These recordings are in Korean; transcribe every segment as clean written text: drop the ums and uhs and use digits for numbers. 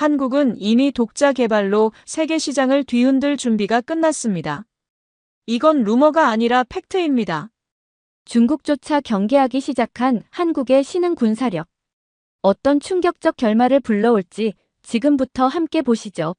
한국은 이미 독자 개발로 세계 시장을 뒤흔들 준비가 끝났습니다. 이건 루머가 아니라 팩트입니다. 중국조차 경계하기 시작한 한국의 신흥 군사력. 어떤 충격적 결말을 불러올지 지금부터 함께 보시죠.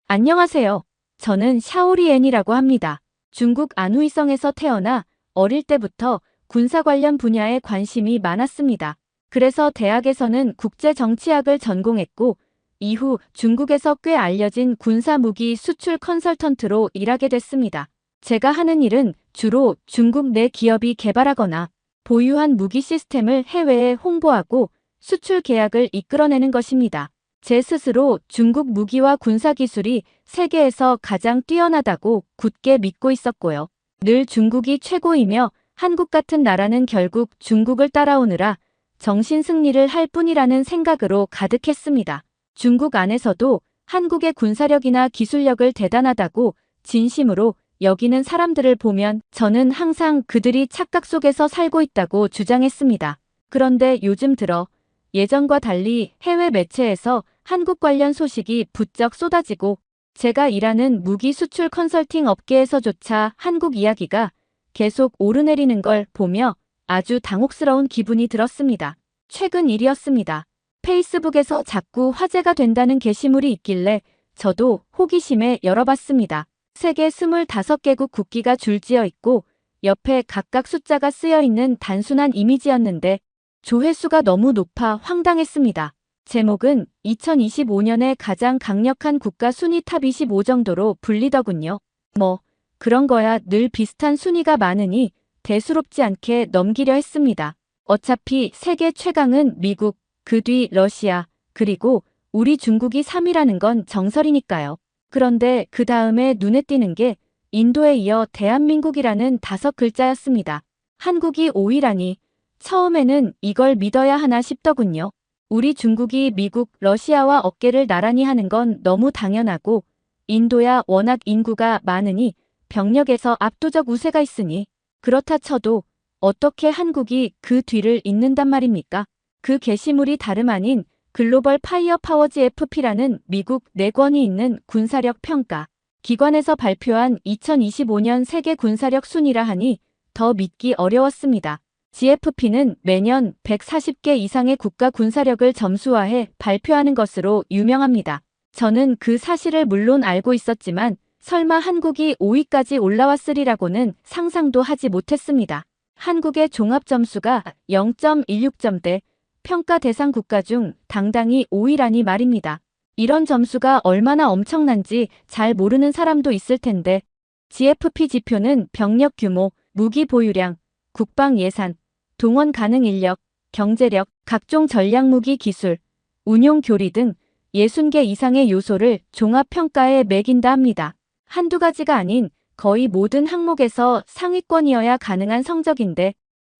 안녕하세요. 저는 샤오리엔이라고 합니다. 중국 안후이성에서 태어나 어릴 때부터 군사 관련 분야에 관심이 많았습니다. 그래서 대학에서는 국제정치학을 전공했고 이후 중국에서 꽤 알려진 군사 무기 수출 컨설턴트로 일하게 됐습니다. 제가 하는 일은 주로 중국 내 기업이 개발하거나 보유한 무기 시스템을 해외에 홍보하고 수출 계약을 이끌어내는 것입니다. 제 스스로 중국 무기와 군사 기술이 세계에서 가장 뛰어나다고 굳게 믿고 있었고요. 늘 중국이 최고이며 한국 같은 나라는 결국 중국을 따라오느라 정신 승리를 할 뿐이라는 생각으로 가득했습니다. 중국 안에서도 한국의 군사력이나 기술력을 대단하다고 진심으로 여기는 사람들을 보면 저는 항상 그들이 착각 속에서 살고 있다고 주장했습니다. 그런데 요즘 들어 예전과 달리 해외 매체에서 한국 관련 소식이 부쩍 쏟아지고 제가 일하는 무기 수출 컨설팅 업계에서조차 한국 이야기가 계속 오르내리는 걸 보며 아주 당혹스러운 기분이 들었습니다. 최근 일이었습니다. 페이스북에서 자꾸 화제가 된다는 게시물이 있길래 저도 호기심에 열어봤습니다. 세계 25개국 국기가 줄지어 있고 옆에 각각 숫자가 쓰여 있는 단순한 이미지였는데 조회수가 너무 높아 황당했습니다. 제목은 2025년에 가장 강력한 국가 순위 탑 25 정도로 불리더군요. 뭐 그런 거야 늘 비슷한 순위가 많으니 대수롭지 않게 넘기려 했습니다. 어차피 세계 최강은 미국, 그 뒤 러시아, 그리고 우리 중국이 3위라는 건 정설이니까요. 그런데 그 다음에 눈에 띄는 게 인도에 이어 대한민국이라는 5글자였습니다. 한국이 5위라니 처음에는 이걸 믿어야 하나 싶더군요. 우리 중국이 미국, 러시아와 어깨를 나란히 하는 건 너무 당연하고 인도야 워낙 인구가 많으니 병력에서 압도적 우세가 있으니 그렇다 쳐도 어떻게 한국이 그 뒤를 잇는단 말입니까? 그 게시물이 다름 아닌 글로벌 파이어 파워 GFP라는 미국 내권이 있는 군사력 평가 기관에서 발표한 2025년 세계 군사력 순위라 하니 더 믿기 어려웠습니다. GFP는 매년 140개 이상의 국가 군사력을 점수화해 발표하는 것으로 유명합니다. 저는 그 사실을 물론 알고 있었지만 설마 한국이 5위까지 올라왔으리라고는 상상도 하지 못했습니다. 한국의 종합 점수가 0.16점대, 평가 대상 국가 중 당당히 5위라니 말입니다. 이런 점수가 얼마나 엄청난지 잘 모르는 사람도 있을 텐데 GFP 지표는 병력 규모, 무기 보유량, 국방 예산, 동원 가능 인력, 경제력, 각종 전략무기 기술, 운용 교리 등 60개 이상의 요소를 종합평가에 매긴다 합니다. 한두 가지가 아닌 거의 모든 항목에서 상위권이어야 가능한 성적인데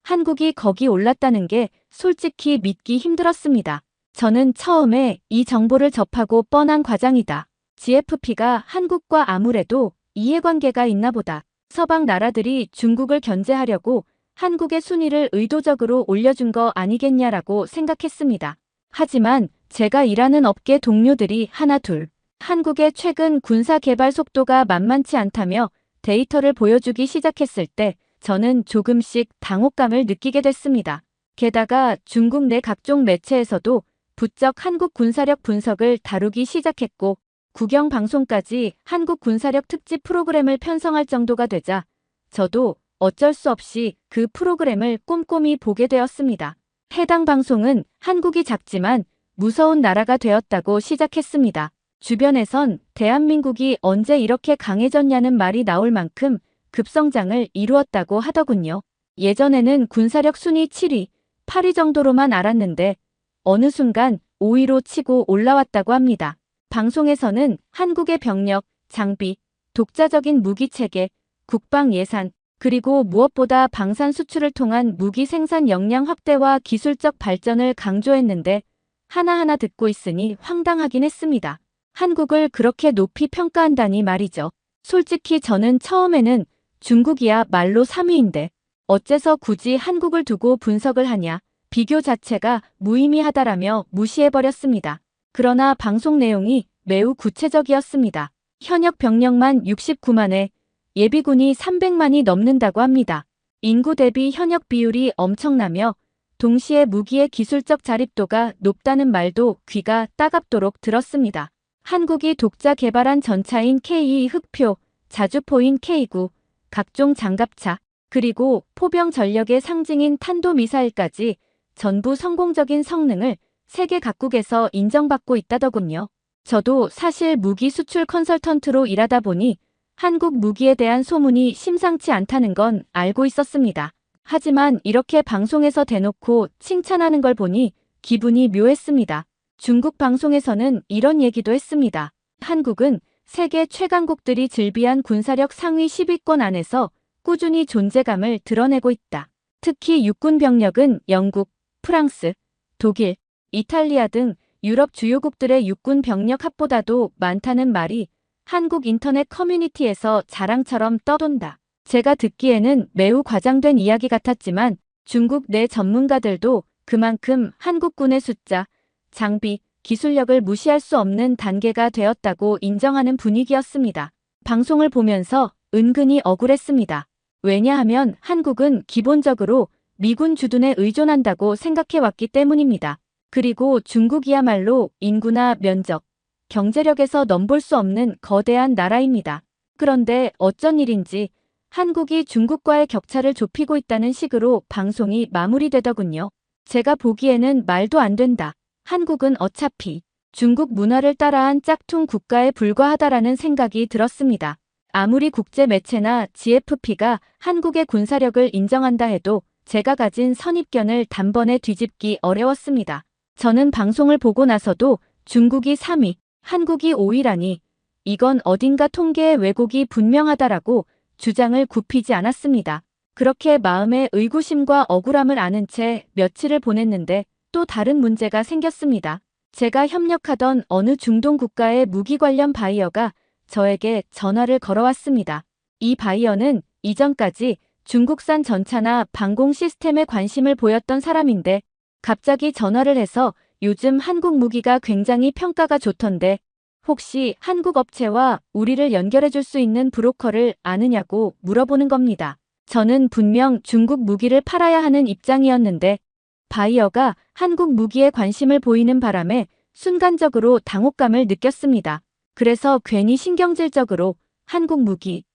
한국이 거기 올랐다는 게 솔직히 믿기 힘들었습니다. 저는 처음에 이 정보를 접하고 뻔한 과장이다. GFP가 한국과 아무래도 이해관계가 있나 보다. 서방 나라들이 중국을 견제하려고 한국의 순위를 의도적으로 올려준 거 아니겠냐라고 생각했습니다. 하지만 제가 일하는 업계 동료들이 하나둘 한국의 최근 군사 개발 속도가 만만치 않다며 데이터를 보여주기 시작했을 때 저는 조금씩 당혹감을 느끼게 됐습니다. 게다가 중국 내 각종 매체에서도 부쩍 한국 군사력 분석을 다루기 시작했고 국영 방송까지 한국 군사력 특집 프로그램을 편성할 정도가 되자 저도 어쩔 수 없이 그 프로그램을 꼼꼼히 보게 되었습니다. 해당 방송은 한국이 작지만 무서운 나라가 되었다고 시작했습니다. 주변에선 대한민국이 언제 이렇게 강해졌냐는 말이 나올 만큼 급성장을 이루었다고 하더군요. 예전에는 군사력 순위 7위, 8위 정도로만 알았는데 어느 순간 5위로 치고 올라왔다고 합니다. 방송에서는 한국의 병력, 장비, 독자적인 무기체계, 국방 예산, 그리고 무엇보다 방산 수출을 통한 무기 생산 역량 확대와 기술적 발전을 강조했는데 하나하나 듣고 있으니 황당하긴 했습니다. 한국을 그렇게 높이 평가한다니 말이죠. 솔직히 저는 처음에는 중국이야 말로 3위인데 어째서 굳이 한국을 두고 분석을 하냐, 비교 자체가 무의미하다라며 무시해버렸습니다. 그러나 방송 내용이 매우 구체적이었습니다. 현역 병력만 69만에 예비군이 300만이 넘는다고 합니다. 인구 대비 현역 비율이 엄청나며 동시에 무기의 기술적 자립도가 높다는 말도 귀가 따갑도록 들었습니다. 한국이 독자 개발한 전차인 K2 흑표, 자주포인 K9, 각종 장갑차, 그리고 포병 전력의 상징인 탄도미사일까지 전부 성공적인 성능을 세계 각국에서 인정받고 있다더군요. 저도 사실 무기 수출 컨설턴트로 일하다 보니 한국 무기에 대한 소문이 심상치 않다는 건 알고 있었습니다. 하지만 이렇게 방송에서 대놓고 칭찬하는 걸 보니 기분이 묘했습니다. 중국 방송에서는 이런 얘기도 했습니다. 한국은 세계 최강국들이 즐비한 군사력 상위 10위권 안에서 꾸준히 존재감을 드러내고 있다. 특히 육군 병력은 영국, 프랑스, 독일, 이탈리아 등 유럽 주요국들의 육군 병력 합보다도 많다는 말이 한국 인터넷 커뮤니티에서 자랑처럼 떠돈다. 제가 듣기에는 매우 과장된 이야기 같았지만 중국 내 전문가들도 그만큼 한국군의 숫자, 장비, 기술력을 무시할 수 없는 단계가 되었다고 인정하는 분위기였습니다. 방송을 보면서 은근히 억울했습니다. 왜냐하면 한국은 기본적으로 미군 주둔에 의존한다고 생각해왔기 때문입니다. 그리고 중국이야말로 인구나 면적, 경제력에서 넘볼 수 없는 거대한 나라입니다. 그런데 어쩐 일인지 한국이 중국과의 격차를 좁히고 있다는 식으로 방송이 마무리되더군요. 제가 보기에는 말도 안 된다. 한국은 어차피 중국 문화를 따라한 짝퉁 국가에 불과하다라는 생각이 들었습니다. 아무리 국제 매체나 GFP가 한국의 군사력을 인정한다 해도 제가 가진 선입견을 단번에 뒤집기 어려웠습니다. 저는 방송을 보고 나서도 중국이 3위, 한국이 5위라니 이건 어딘가 통계의 왜곡이 분명하다라고 주장을 굽히지 않았습니다. 그렇게 마음의 의구심과 억울함을 아는 채 며칠을 보냈는데 또 다른 문제가 생겼습니다. 제가 협력하던 어느 중동 국가의 무기 관련 바이어가 저에게 전화를 걸어왔습니다. 이 바이어는 이전까지 중국산 전차나 방공 시스템에 관심을 보였던 사람인데 갑자기 전화를 해서 요즘 한국 무기가 굉장히 평가가 좋던데 혹시 한국 업체와 우리를 연결해 줄 수 있는 브로커를 아느냐고 물어보는 겁니다. 저는 분명 중국 무기를 팔아야 하는 입장이었는데 바이어가 한국 무기에 관심을 보이는 바람에 순간적으로 당혹감을 느꼈습니다. 그래서 괜히 신경질적으로 한국 무기,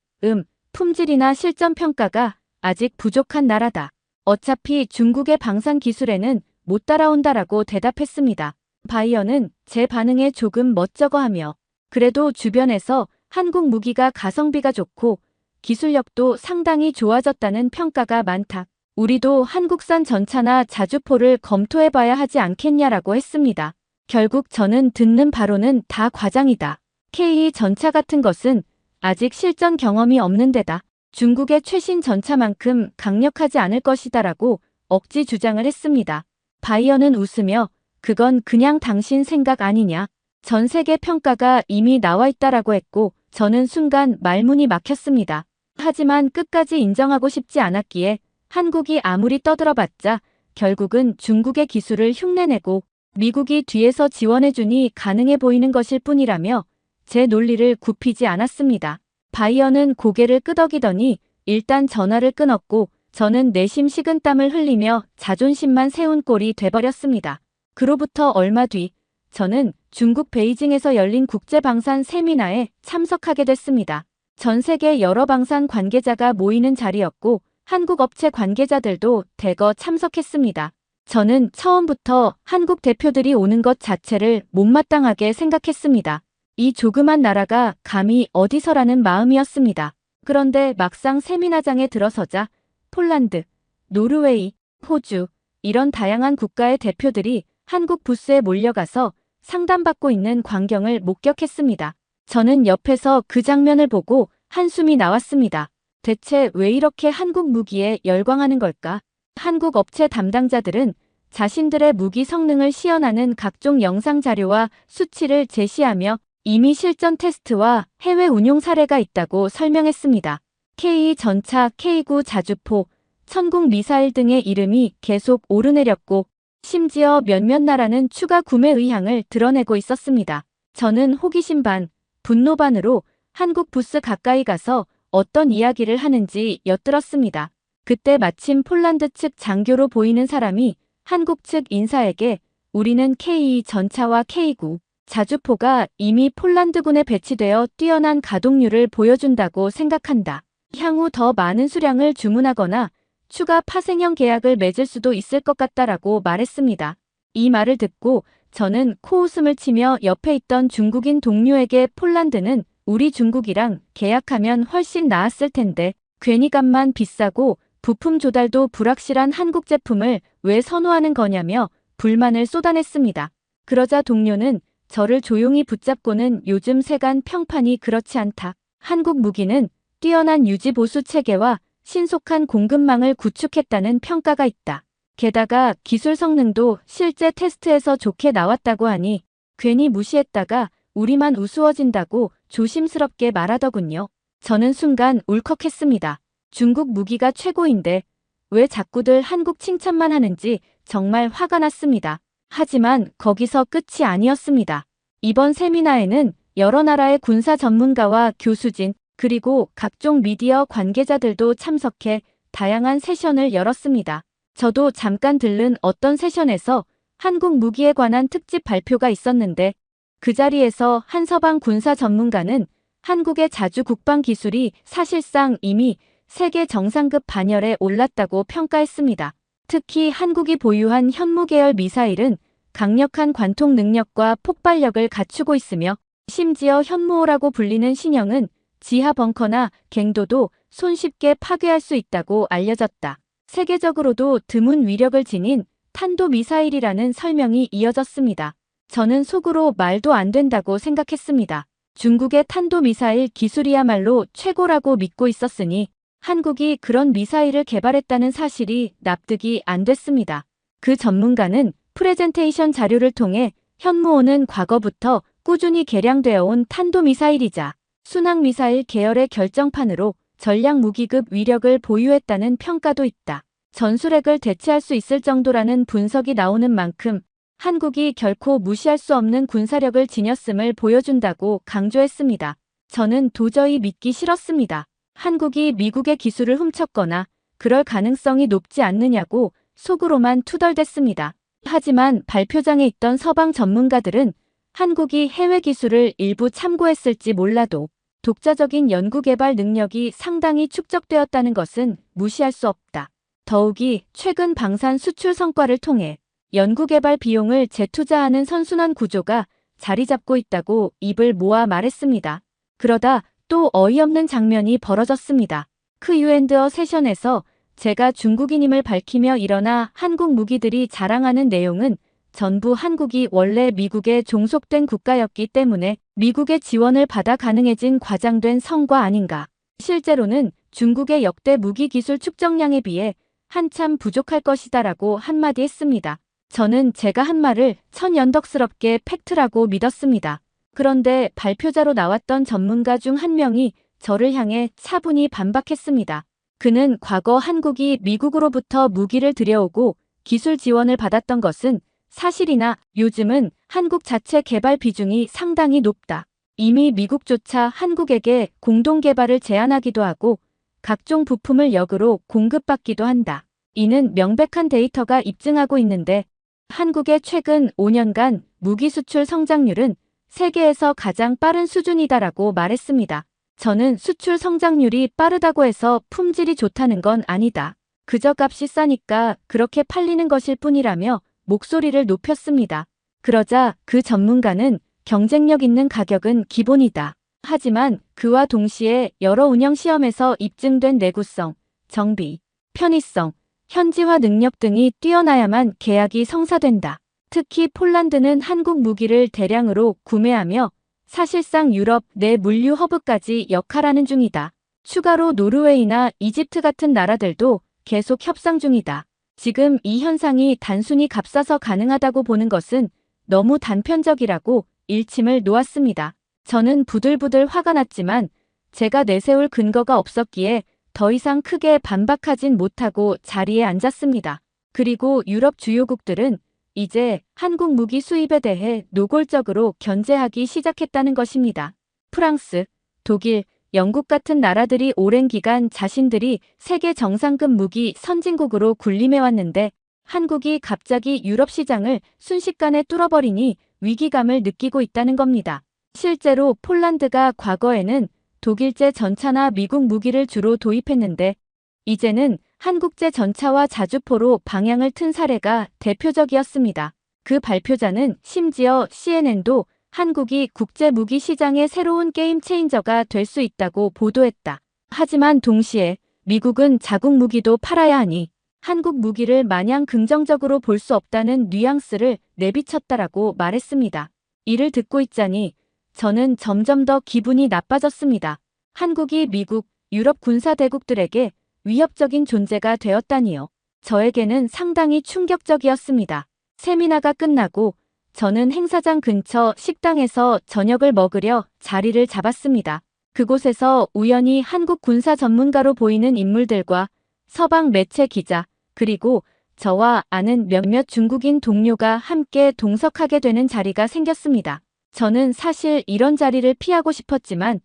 품질이나 실전 평가가 아직 부족한 나라다. 어차피 중국의 방산 기술에는 못 따라온다라고 대답했습니다. 바이어는 제 반응에 조금 멋쩍어하며 그래도 주변에서 한국 무기가 가성비가 좋고 기술력도 상당히 좋아졌다는 평가가 많다. 우리도 한국산 전차나 자주포를 검토해봐야 하지 않겠냐라고 했습니다. 결국 저는 듣는 바로는 다 과장이다. K2 전차 같은 것은 아직 실전 경험이 없는 데다 중국의 최신 전차만큼 강력하지 않을 것이다라고 억지 주장을 했습니다. 바이어는 웃으며 그건 그냥 당신 생각 아니냐. 전 세계 평가가 이미 나와 있다라고 했고 저는 순간 말문이 막혔습니다. 하지만 끝까지 인정하고 싶지 않았기에 한국이 아무리 떠들어봤자 결국은 중국의 기술을 흉내내고 미국이 뒤에서 지원해주니 가능해 보이는 것일 뿐이라며 제 논리를 굽히지 않았습니다. 바이어는 고개를 끄덕이더니 일단 전화를 끊었고 저는 내심 식은땀을 흘리며 자존심만 세운 꼴이 돼버렸습니다. 그로부터 얼마 뒤 저는 중국 베이징에서 열린 국제방산 세미나에 참석하게 됐습니다. 전 세계 여러 방산 관계자가 모이는 자리였고 한국 업체 관계자들도 대거 참석했습니다. 저는 처음부터 한국 대표들이 오는 것 자체를 못마땅하게 생각했습니다. 이 조그만 나라가 감히 어디서라는 마음이었습니다. 그런데 막상 세미나장에 들어서자 폴란드, 노르웨이, 호주 이런 다양한 국가의 대표들이 한국 부스에 몰려가서 상담받고 있는 광경을 목격했습니다. 저는 옆에서 그 장면을 보고 한숨이 나왔습니다. 대체 왜 이렇게 한국 무기에 열광하는 걸까? 한국 업체 담당자들은 자신들의 무기 성능을 시연하는 각종 영상 자료와 수치를 제시하며 이미 실전 테스트와 해외 운용 사례가 있다고 설명했습니다. K2 전차, K9 자주포, 천궁 미사일 등의 이름이 계속 오르내렸고 심지어 몇몇 나라는 추가 구매 의향을 드러내고 있었습니다. 저는 호기심 반, 분노 반으로 한국 부스 가까이 가서 어떤 이야기를 하는지 엿들었습니다. 그때 마침 폴란드 측 장교로 보이는 사람이 한국 측 인사에게 우리는 K2 전차와 K9 자주포가 이미 폴란드군에 배치되어 뛰어난 가동률을 보여준다고 생각한다. 향후 더 많은 수량을 주문하거나 추가 파생형 계약을 맺을 수도 있을 것 같다라고 말했습니다. 이 말을 듣고 저는 코웃음을 치며 옆에 있던 중국인 동료에게 폴란드는 우리 중국이랑 계약하면 훨씬 나았을 텐데 괜히 값만 비싸고 부품 조달도 불확실한 한국 제품을 왜 선호하는 거냐며 불만을 쏟아냈습니다. 그러자 동료는 저를 조용히 붙잡고는 요즘 세간 평판이 그렇지 않다. 한국 무기는 뛰어난 유지 보수 체계와 신속한 공급망을 구축했다는 평가가 있다. 게다가 기술 성능도 실제 테스트에서 좋게 나왔다고 하니 괜히 무시했다가 우리만 우스워진다고 조심스럽게 말하더군요. 저는 순간 울컥했습니다. 중국 무기가 최고인데 왜 자꾸들 한국 칭찬만 하는지 정말 화가 났습니다. 하지만 거기서 끝이 아니었습니다. 이번 세미나에는 여러 나라의 군사 전문가와 교수진 그리고 각종 미디어 관계자들도 참석해 다양한 세션을 열었습니다. 저도 잠깐 들른 어떤 세션에서 한국 무기에 관한 특집 발표가 있었는데 그 자리에서 한 서방 군사 전문가는 한국의 자주 국방 기술이 사실상 이미 세계 정상급 반열에 올랐다고 평가했습니다. 특히 한국이 보유한 현무 계열 미사일은 강력한 관통 능력과 폭발력을 갖추고 있으며 심지어 현무호라고 불리는 신형은 지하 벙커나 갱도도 손쉽게 파괴할 수 있다고 알려졌다. 세계적으로도 드문 위력을 지닌 탄도미사일이라는 설명이 이어졌습니다. 저는 속으로 말도 안 된다고 생각했습니다. 중국의 탄도미사일 기술이야말로 최고라고 믿고 있었으니 한국이 그런 미사일을 개발했다는 사실이 납득이 안 됐습니다. 그 전문가는 프레젠테이션 자료를 통해 현무호는 과거부터 꾸준히 개량되어 온 탄도미사일이자 순항미사일 계열의 결정판으로 전략무기급 위력을 보유했다는 평가도 있다. 전술핵을 대체할 수 있을 정도라는 분석이 나오는 만큼 한국이 결코 무시할 수 없는 군사력을 지녔음을 보여준다고 강조했습니다. 저는 도저히 믿기 싫었습니다. 한국이 미국의 기술을 훔쳤거나 그럴 가능성이 높지 않느냐고 속으로만 투덜댔습니다. 하지만 발표장에 있던 서방 전문가들은 한국이 해외 기술을 일부 참고했을지 몰라도 독자적인 연구개발 능력이 상당히 축적되었다는 것은 무시할 수 없다. 더욱이 최근 방산 수출 성과를 통해 연구개발 비용을 재투자하는 선순환 구조가 자리 잡고 있다고 입을 모아 말했습니다. 그러다 또 어이없는 장면이 벌어졌습니다. 크유앤드어 세션에서 제가 중국인임을 밝히며 일어나 한국 무기들이 자랑하는 내용은 전부 한국이 원래 미국에 종속된 국가였기 때문에 미국의 지원을 받아 가능해진 과장된 성과 아닌가. 실제로는 중국의 역대 무기 기술 축적량에 비해 한참 부족할 것이다라고 한마디 했습니다. 저는 제가 한 말을 천연덕스럽게 팩트라고 믿었습니다. 그런데 발표자로 나왔던 전문가 중 한 명이 저를 향해 차분히 반박했습니다. 그는 과거 한국이 미국으로부터 무기를 들여오고 기술 지원을 받았던 것은 사실이나 요즘은 한국 자체 개발 비중이 상당히 높다. 이미 미국조차 한국에게 공동 개발을 제안하기도 하고 각종 부품을 역으로 공급받기도 한다. 이는 명백한 데이터가 입증하고 있는데 한국의 최근 5년간 무기 수출 성장률은 세계에서 가장 빠른 수준이다라고 말했습니다. 저는 수출 성장률이 빠르다고 해서 품질이 좋다는 건 아니다. 그저 값이 싸니까 그렇게 팔리는 것일 뿐이라며 목소리를 높였습니다. 그러자 그 전문가는 경쟁력 있는 가격은 기본이다. 하지만 그와 동시에 여러 운영 시험에서 입증된 내구성, 정비, 편의성, 현지화 능력 등이 뛰어나야만 계약이 성사된다. 특히 폴란드는 한국 무기를 대량으로 구매하며 사실상 유럽 내 물류 허브까지 역할하는 중이다. 추가로 노르웨이나 이집트 같은 나라들도 계속 협상 중이다. 지금 이 현상이 단순히 값싸서 가능하다고 보는 것은 너무 단편적이라고 일침을 놓았습니다. 저는 부들부들 화가 났지만 제가 내세울 근거가 없었기에 더 이상 크게 반박하진 못하고 자리에 앉았습니다. 그리고 유럽 주요국들은 이제 한국 무기 수입에 대해 노골적으로 견제하기 시작했다는 것입니다. 프랑스, 독일, 영국 같은 나라들이 오랜 기간 자신들이 세계 정상급 무기 선진국으로 군림해왔는데 한국이 갑자기 유럽 시장을 순식간에 뚫어버리니 위기감을 느끼고 있다는 겁니다. 실제로 폴란드가 과거에는 독일제 전차나 미국 무기를 주로 도입했는데 이제는 한국제 전차와 자주포로 방향을 튼 사례가 대표적이었습니다. 그 발표자는 심지어 CNN도 한국이 국제 무기 시장의 새로운 게임 체인저가 될 수 있다고 보도했다. 하지만 동시에 미국은 자국 무기도 팔아야 하니 한국 무기를 마냥 긍정적으로 볼 수 없다는 뉘앙스를 내비쳤다라고 말했습니다. 이를 듣고 있자니 저는 점점 더 기분이 나빠졌습니다. 한국이 미국, 유럽 군사대국들에게 위협적인 존재가 되었다니요. 저에게는 상당히 충격적이었습니다. 세미나가 끝나고 저는 행사장 근처 식당에서 저녁을 먹으려 자리를 잡았습니다. 그곳에서 우연히 한국 군사 전문가로 보이는 인물들과 서방 매체 기자, 그리고 저와 아는 몇몇 중국인 동료가 함께 동석하게 되는 자리가 생겼습니다. 저는 사실 이런 자리를 피하고 싶었지만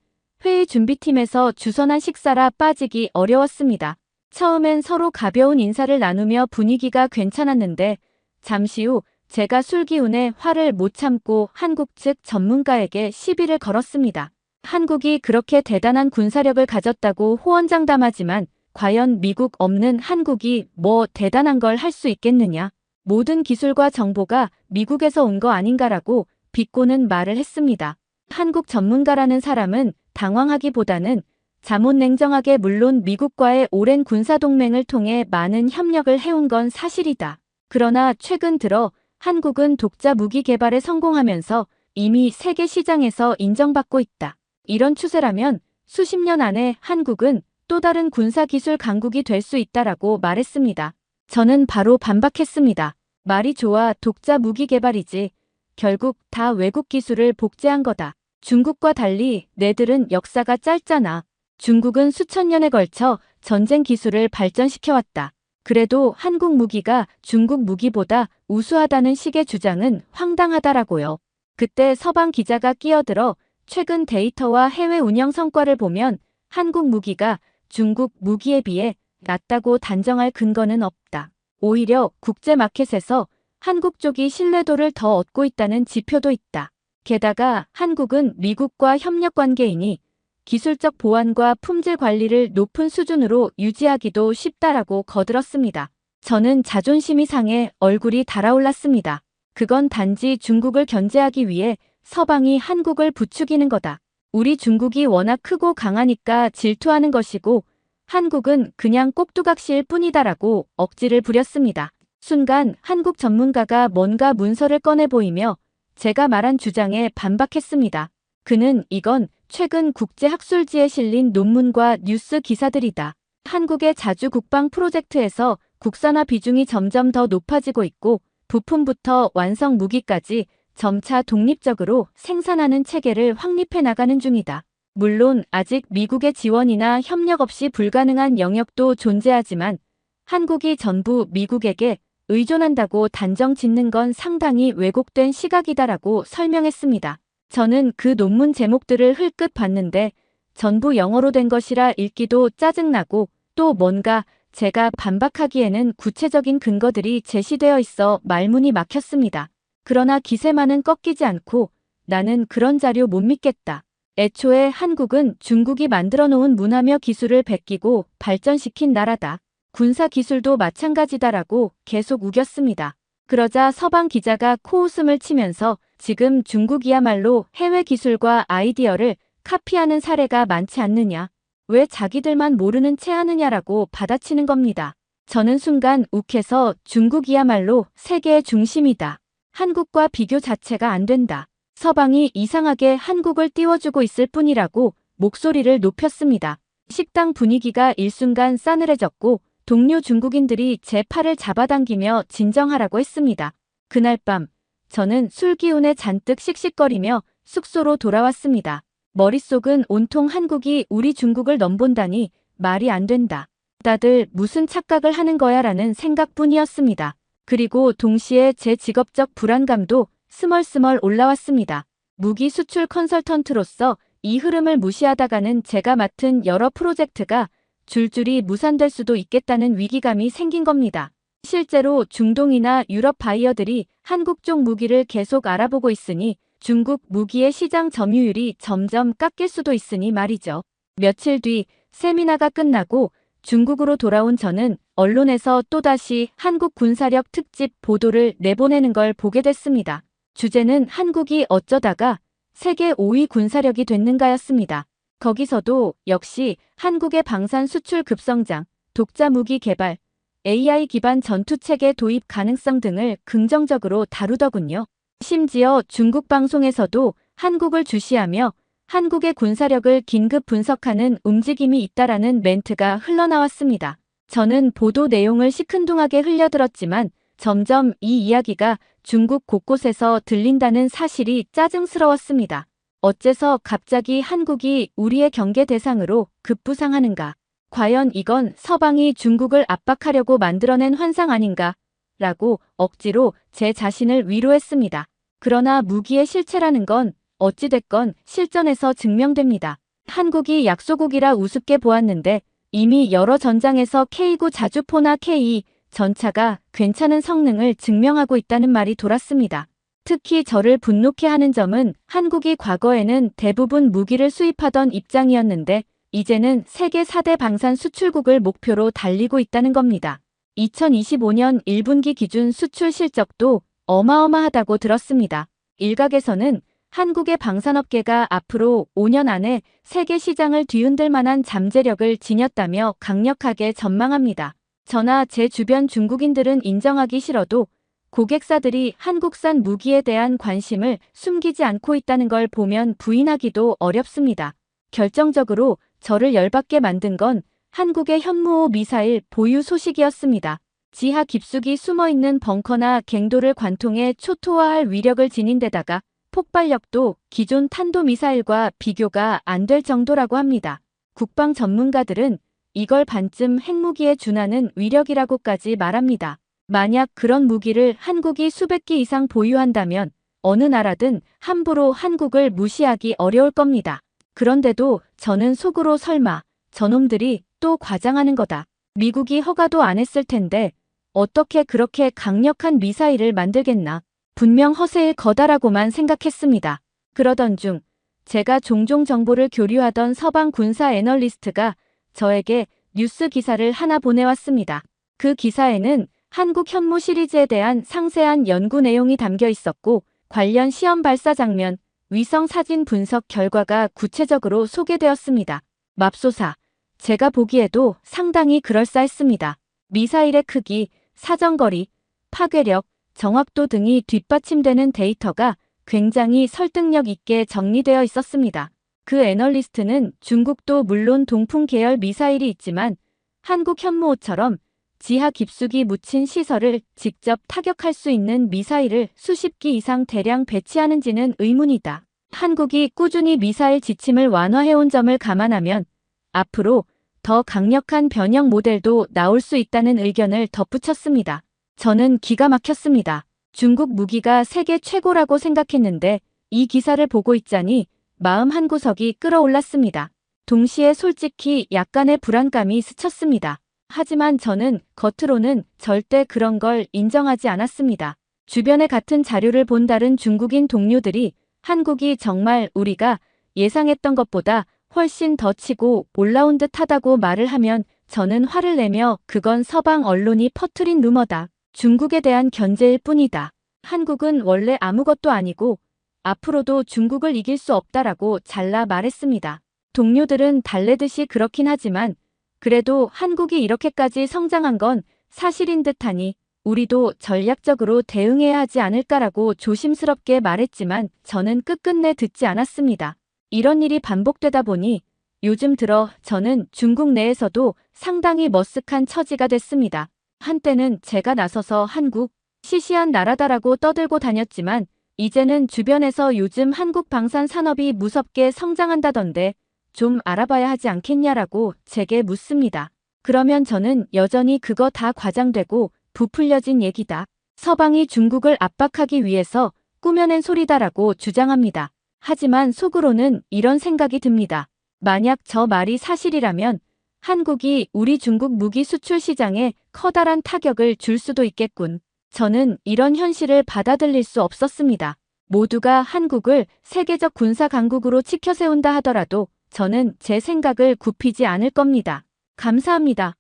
회의 준비팀에서 주선한 식사라 빠지기 어려웠습니다. 처음엔 서로 가벼운 인사를 나누며 분위기가 괜찮았는데 잠시 후 제가 술 기운에 화를 못 참고 한국 측 전문가에게 시비를 걸었습니다. 한국이 그렇게 대단한 군사력을 가졌다고 호언장담하지만 과연 미국 없는 한국이 뭐 대단한 걸 할 수 있겠느냐? 모든 기술과 정보가 미국에서 온 거 아닌가라고 비꼬는 말을 했습니다. 한국 전문가라는 사람은 당황하기보다는 자문냉정하게 물론 미국과의 오랜 군사동맹을 통해 많은 협력을 해온 건 사실이다. 그러나 최근 들어 한국은 독자 무기 개발에 성공하면서 이미 세계 시장에서 인정받고 있다. 이런 추세라면 수십 년 안에 한국은 또 다른 군사기술 강국이 될 수 있다라고 말했습니다. 저는 바로 반박했습니다. 말이 좋아 독자 무기 개발이지. 결국 다 외국 기술을 복제한 거다. 중국과 달리 내들은 역사가 짧잖아. 중국은 수천 년에 걸쳐 전쟁 기술을 발전시켜왔다. 그래도 한국 무기가 중국 무기보다 우수하다는 식의 주장은 황당하다라고요. 그때 서방 기자가 끼어들어 최근 데이터와 해외 운영 성과를 보면 한국 무기가 중국 무기에 비해 낮다고 단정할 근거는 없다. 오히려 국제 마켓에서 한국 쪽이 신뢰도를 더 얻고 있다는 지표도 있다. 게다가 한국은 미국과 협력 관계이니 기술적 보안과 품질 관리를 높은 수준으로 유지하기도 쉽다라고 거들었습니다. 저는 자존심이 상해 얼굴이 달아올랐습니다. 그건 단지 중국을 견제하기 위해 서방이 한국을 부추기는 거다. 우리 중국이 워낙 크고 강하니까 질투하는 것이고 한국은 그냥 꼭두각시일 뿐이다라고 억지를 부렸습니다. 순간 한국 전문가가 뭔가 문서를 꺼내 보이며 제가 말한 주장에 반박했습니다. 그는 이건 최근 국제학술지에 실린 논문과 뉴스 기사들이다. 한국의 자주 국방 프로젝트에서 국산화 비중이 점점 더 높아지고 있고 부품부터 완성 무기까지 점차 독립적으로 생산하는 체계를 확립해 나가는 중이다. 물론 아직 미국의 지원이나 협력 없이 불가능한 영역도 존재하지만 한국이 전부 미국에게 의존한다고 단정 짓는 건 상당히 왜곡된 시각이다라고 설명했습니다. 저는 그 논문 제목들을 흘끗 봤는데 전부 영어로 된 것이라 읽기도 짜증나고 또 뭔가 제가 반박하기에는 구체적인 근거들이 제시되어 있어 말문이 막혔습니다. 그러나 기세만은 꺾이지 않고 나는 그런 자료 못 믿겠다. 애초에 한국은 중국이 만들어 놓은 문화며 기술을 베끼고 발전시킨 나라다. 군사 기술도 마찬가지다라고 계속 우겼습니다. 그러자 서방 기자가 코웃음을 치면서 지금 중국이야말로 해외 기술과 아이디어를 카피하는 사례가 많지 않느냐. 왜 자기들만 모르는 채 하느냐라고 받아치는 겁니다. 저는 순간 욱해서 중국이야말로 세계의 중심이다. 한국과 비교 자체가 안 된다. 서방이 이상하게 한국을 띄워주고 있을 뿐이라고 목소리를 높였습니다. 식당 분위기가 일순간 싸늘해졌고 동료 중국인들이 제 팔을 잡아당기며 진정하라고 했습니다. 그날 밤 저는 술 기운에 잔뜩 씩씩거리며 숙소로 돌아왔습니다. 머릿속은 온통 한국이 우리 중국을 넘본다니 말이 안 된다. 다들 무슨 착각을 하는 거야 라는 생각뿐이었습니다. 그리고 동시에 제 직업적 불안감도 스멀스멀 올라왔습니다. 무기 수출 컨설턴트로서 이 흐름을 무시하다가는 제가 맡은 여러 프로젝트가 줄줄이 무산될 수도 있겠다는 위기감이 생긴 겁니다. 실제로 중동이나 유럽 바이어들이 한국 쪽 무기를 계속 알아보고 있으니 중국 무기의 시장 점유율이 점점 깎일 수도 있으니 말이죠. 며칠 뒤 세미나가 끝나고 중국으로 돌아온 저는 언론에서 또다시 한국 군사력 특집 보도를 내보내는 걸 보게 됐습니다. 주제는 한국이 어쩌다가 세계 5위 군사력이 됐는가였습니다. 거기서도 역시 한국의 방산 수출 급성장, 독자 무기 개발, AI 기반 전투체계 도입 가능성 등을 긍정적으로 다루더군요. 심지어 중국 방송에서도 한국을 주시하며 한국의 군사력을 긴급 분석하는 움직임이 있다라는 멘트가 흘러나왔습니다. 저는 보도 내용을 시큰둥하게 흘려들었지만 점점 이 이야기가 중국 곳곳에서 들린다는 사실이 짜증스러웠습니다. 어째서 갑자기 한국이 우리의 경계 대상으로 급부상하는가? 과연 이건 서방이 중국을 압박하려고 만들어낸 환상 아닌가? 라고 억지로 제 자신을 위로했습니다. 그러나 무기의 실체라는 건 어찌됐건 실전에서 증명됩니다. 한국이 약소국이라 우습게 보았는데 이미 여러 전장에서 K9 자주포나 K2 전차가 괜찮은 성능을 증명하고 있다는 말이 돌았습니다. 특히 저를 분노케 하는 점은 한국이 과거에는 대부분 무기를 수입하던 입장이었는데 이제는 세계 4대 방산 수출국을 목표로 달리고 있다는 겁니다. 2025년 1분기 기준 수출 실적도 어마어마하다고 들었습니다. 일각에서는 한국의 방산업계가 앞으로 5년 안에 세계 시장을 뒤흔들 만한 잠재력을 지녔다며 강력하게 전망합니다. 저나 제 주변 중국인들은 인정하기 싫어도 고객사들이 한국산 무기에 대한 관심을 숨기지 않고 있다는 걸 보면 부인하기도 어렵습니다. 결정적으로 저를 열받게 만든 건 한국의 현무호 미사일 보유 소식이었습니다. 지하 깊숙이 숨어있는 벙커나 갱도를 관통해 초토화할 위력을 지닌 데다가 폭발력도 기존 탄도미사일과 비교가 안 될 정도라고 합니다. 국방 전문가들은 이걸 반쯤 핵무기에 준하는 위력이라고까지 말합니다. 만약 그런 무기를 한국이 수백 기 이상 보유한다면 어느 나라든 함부로 한국을 무시하기 어려울 겁니다. 그런데도 저는 속으로 설마 저놈들이 또 과장하는 거다. 미국이 허가도 안 했을 텐데 어떻게 그렇게 강력한 미사일을 만들겠나. 분명 허세일 거다라고만 생각했습니다. 그러던 중 제가 종종 정보를 교류하던 서방 군사 애널리스트가 저에게 뉴스 기사를 하나 보내왔습니다. 그 기사에는 한국 현무 시리즈에 대한 상세한 연구 내용이 담겨 있었고 관련 시험 발사 장면, 위성 사진 분석 결과가 구체적으로 소개되었습니다. 맙소사, 제가 보기에도 상당히 그럴싸했습니다. 미사일의 크기, 사정거리, 파괴력, 정확도 등이 뒷받침되는 데이터가 굉장히 설득력 있게 정리되어 있었습니다. 그 애널리스트는 중국도 물론 동풍 계열 미사일이 있지만 한국 현무호처럼 지하 깊숙이 묻힌 시설을 직접 타격할 수 있는 미사일을 수십 기 이상 대량 배치하는지는 의문이다. 한국이 꾸준히 미사일 지침을 완화해온 점을 감안하면 앞으로 더 강력한 변형 모델도 나올 수 있다는 의견을 덧붙였습니다. 저는 기가 막혔습니다. 중국 무기가 세계 최고라고 생각했는데 이 기사를 보고 있자니 마음 한구석이 끓어올랐습니다. 동시에 솔직히 약간의 불안감이 스쳤습니다. 하지만 저는 겉으로는 절대 그런 걸 인정하지 않았습니다. 주변에 같은 자료를 본 다른 중국인 동료들이 한국이 정말 우리가 예상했던 것보다 훨씬 더 치고 올라온 듯하다고 말을 하면 저는 화를 내며 그건 서방 언론이 퍼뜨린 루머다. 중국에 대한 견제일 뿐이다. 한국은 원래 아무것도 아니고 앞으로도 중국을 이길 수 없다라고 잘라 말했습니다. 동료들은 달래듯이 그렇긴 하지만 그래도 한국이 이렇게까지 성장한 건 사실인 듯하니 우리도 전략적으로 대응해야 하지 않을까라고 조심스럽게 말했지만 저는 끝끝내 듣지 않았습니다. 이런 일이 반복되다 보니 요즘 들어 저는 중국 내에서도 상당히 머쓱한 처지가 됐습니다. 한때는 제가 나서서 한국, 시시한 나라다라고 떠들고 다녔지만 이제는 주변에서 요즘 한국 방산 산업이 무섭게 성장한다던데 좀 알아봐야 하지 않겠냐라고 제게 묻습니다. 그러면 저는 여전히 그거 다 과장되고 부풀려진 얘기다. 서방이 중국을 압박하기 위해서 꾸며낸 소리다라고 주장합니다. 하지만 속으로는 이런 생각이 듭니다. 만약 저 말이 사실이라면 한국이 우리 중국 무기 수출 시장에 커다란 타격을 줄 수도 있겠군. 저는 이런 현실을 받아들일 수 없었습니다. 모두가 한국을 세계적 군사 강국으로 치켜세운다 하더라도 저는 제 생각을 굽히지 않을 겁니다. 감사합니다.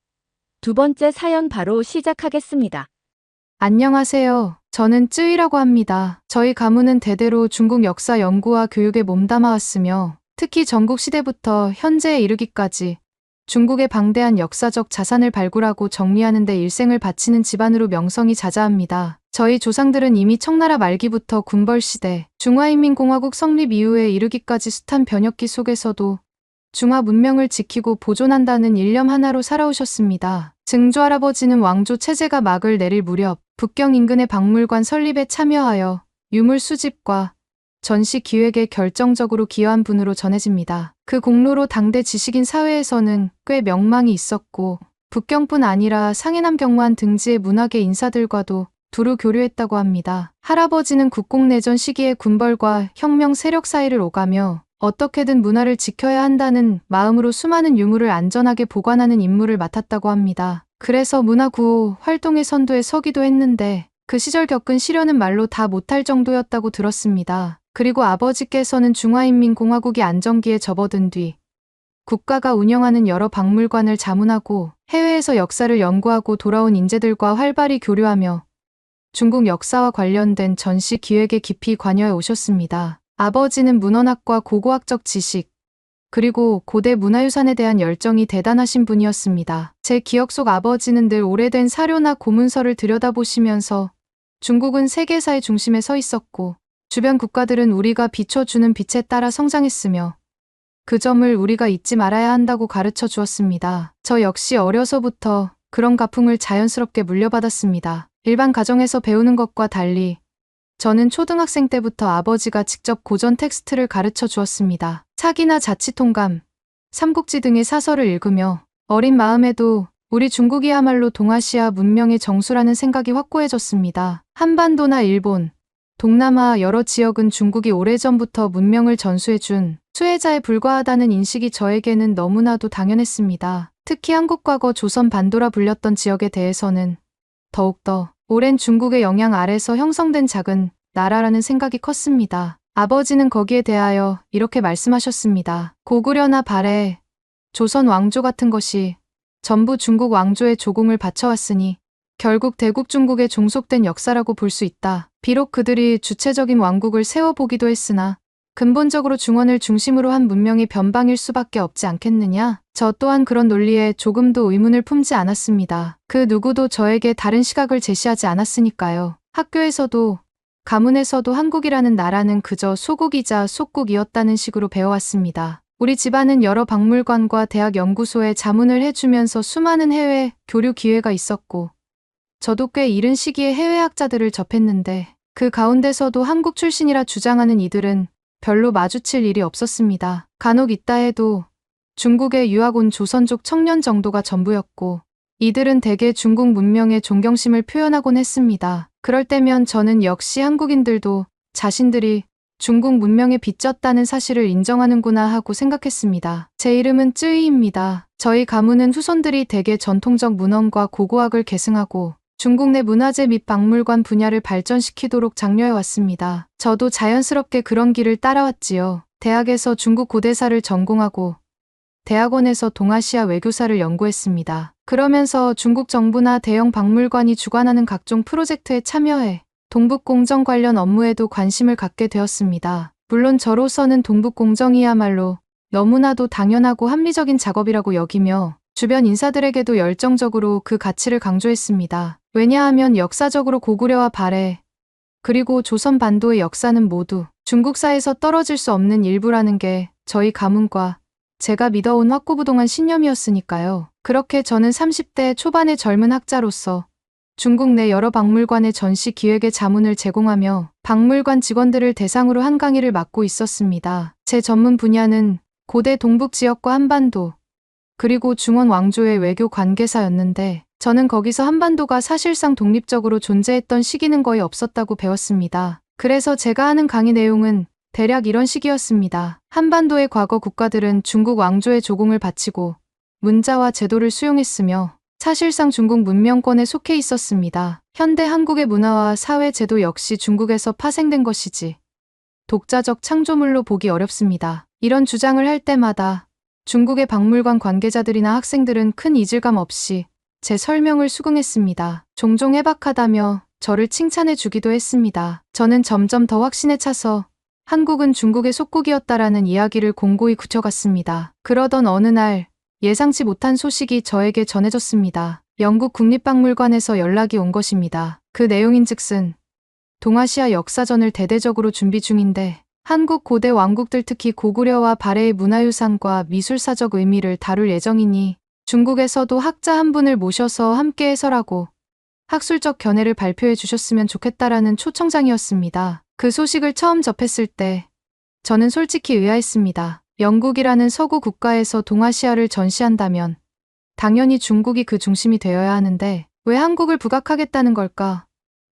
두 번째 사연 바로 시작하겠습니다. 안녕하세요. 저는 쯔이라고 합니다. 저희 가문은 대대로 중국 역사 연구와 교육에 몸담아 왔으며 특히 전국시대부터 현재에 이르기까지 중국의 방대한 역사적 자산을 발굴하고 정리하는 데 일생을 바치는 집안으로 명성이 자자합니다. 저희 조상들은 이미 청나라 말기부터 군벌시대, 중화인민공화국 성립 이후에 이르기까지 숱한 변혁기 속에서도 중화 문명을 지키고 보존한다는 일념 하나로 살아오셨습니다. 증조할아버지는 왕조 체제가 막을 내릴 무렵 북경 인근의 박물관 설립에 참여하여 유물 수집과 전시 기획에 결정적으로 기여한 분으로 전해집니다. 그 공로로 당대 지식인 사회에서는 꽤 명망이 있었고 북경뿐 아니라 상해남 경무한 등지의 문학의 인사들과도 두루 교류했다고 합니다. 할아버지는 국공내전 시기에 군벌과 혁명 세력 사이를 오가며 어떻게든 문화를 지켜야 한다는 마음으로 수많은 유물을 안전하게 보관하는 임무를 맡았다고 합니다. 그래서 문화구호 활동의 선두에 서기도 했는데 그 시절 겪은 시련은 말로 다 못할 정도였다고 들었습니다. 그리고 아버지께서는 중화인민공화국이 안정기에 접어든 뒤 국가가 운영하는 여러 박물관을 자문하고 해외에서 역사를 연구하고 돌아온 인재들과 활발히 교류하며 중국 역사와 관련된 전시 기획에 깊이 관여해 오셨습니다. 아버지는 문헌학과 고고학적 지식, 그리고 고대 문화유산에 대한 열정이 대단하신 분이었습니다. 제 기억 속 아버지는 늘 오래된 사료나 고문서를 들여다보시면서 중국은 세계사의 중심에 서 있었고 주변 국가들은 우리가 비춰주는 빛에 따라 성장했으며 그 점을 우리가 잊지 말아야 한다고 가르쳐 주었습니다. 저 역시 어려서부터 그런 가풍을 자연스럽게 물려받았습니다. 일반 가정에서 배우는 것과 달리 저는 초등학생 때부터 아버지가 직접 고전 텍스트를 가르쳐 주었습니다. 차기나 자치통감, 삼국지 등의 사설을 읽으며 어린 마음에도 우리 중국이야말로 동아시아 문명의 정수라는 생각이 확고해졌습니다. 한반도나 일본, 동남아 여러 지역은 중국이 오래전부터 문명을 전수해준 수혜자에 불과하다는 인식이 저에게는 너무나도 당연했습니다. 특히 한국 과거 조선 반도라 불렸던 지역에 대해서는 더욱더 오랜 중국의 영향 아래서 형성된 작은 나라라는 생각이 컸습니다. 아버지는 거기에 대하여 이렇게 말씀하셨습니다. 고구려나 발해, 조선 왕조 같은 것이 전부 중국 왕조의 조공을 바쳐왔으니 결국 대국 중국에 종속된 역사라고 볼 수 있다. 비록 그들이 주체적인 왕국을 세워보기도 했으나 근본적으로 중원을 중심으로 한 문명의 변방일 수밖에 없지 않겠느냐? 저 또한 그런 논리에 조금도 의문을 품지 않았습니다. 그 누구도 저에게 다른 시각을 제시하지 않았으니까요. 학교에서도 가문에서도 한국이라는 나라는 그저 소국이자 속국이었다는 식으로 배워왔습니다. 우리 집안은 여러 박물관과 대학 연구소에 자문을 해주면서 수많은 해외 교류 기회가 있었고 저도 꽤 이른 시기에 해외 학자들을 접했는데 그 가운데서도 한국 출신이라 주장하는 이들은 별로 마주칠 일이 없었습니다. 간혹 있다 해도 중국에 유학 온 조선족 청년 정도가 전부였고 이들은 대개 중국 문명에 존경심을 표현하곤 했습니다. 그럴 때면 저는 역시 한국인들도 자신들이 중국 문명에 빚졌다는 사실을 인정하는구나 하고 생각했습니다. 제 이름은 쯔이입니다. 저희 가문은 후손들이 대개 전통적 문헌과 고고학을 계승하고 중국 내 문화재 및 박물관 분야를 발전시키도록 장려해왔습니다. 저도 자연스럽게 그런 길을 따라왔지요. 대학에서 중국 고대사를 전공하고 대학원에서 동아시아 외교사를 연구했습니다. 그러면서 중국 정부나 대형 박물관이 주관하는 각종 프로젝트에 참여해 동북공정 관련 업무에도 관심을 갖게 되었습니다. 물론 저로서는 동북공정이야말로 너무나도 당연하고 합리적인 작업이라고 여기며 주변 인사들에게도 열정적으로 그 가치를 강조했습니다. 왜냐하면 역사적으로 고구려와 발해, 그리고 조선 반도의 역사는 모두 중국사에서 떨어질 수 없는 일부라는 게 저희 가문과 제가 믿어온 확고부동한 신념이었으니까요. 그렇게 저는 30대 초반의 젊은 학자로서 중국 내 여러 박물관의 전시 기획에 자문을 제공하며 박물관 직원들을 대상으로 한 강의를 맡고 있었습니다. 제 전문 분야는 고대 동북 지역과 한반도, 그리고 중원 왕조의 외교 관계사였는데 저는 거기서 한반도가 사실상 독립적으로 존재했던 시기는 거의 없었다고 배웠습니다. 그래서 제가 하는 강의 내용은 대략 이런 식이었습니다. 한반도의 과거 국가들은 중국 왕조의 조공을 바치고 문자와 제도를 수용했으며 사실상 중국 문명권에 속해 있었습니다. 현대 한국의 문화와 사회 제도 역시 중국에서 파생된 것이지 독자적 창조물로 보기 어렵습니다. 이런 주장을 할 때마다 중국의 박물관 관계자들이나 학생들은 큰 이질감 없이 제 설명을 수긍했습니다. 종종 해박하다며 저를 칭찬해 주기도 했습니다. 저는 점점 더 확신에 차서 한국은 중국의 속국이었다라는 이야기를 공고히 굳혀갔습니다. 그러던 어느 날 예상치 못한 소식이 저에게 전해졌습니다. 영국 국립박물관에서 연락이 온 것입니다. 그 내용인즉슨 동아시아 역사전을 대대적으로 준비 중인데 한국 고대 왕국들 특히 고구려와 발해의 문화유산과 미술사적 의미를 다룰 예정이니 중국에서도 학자 한 분을 모셔서 함께 해설하고 학술적 견해를 발표해 주셨으면 좋겠다라는 초청장이었습니다. 그 소식을 처음 접했을 때 저는 솔직히 의아했습니다. 영국이라는 서구 국가에서 동아시아를 전시한다면 당연히 중국이 그 중심이 되어야 하는데 왜 한국을 부각하겠다는 걸까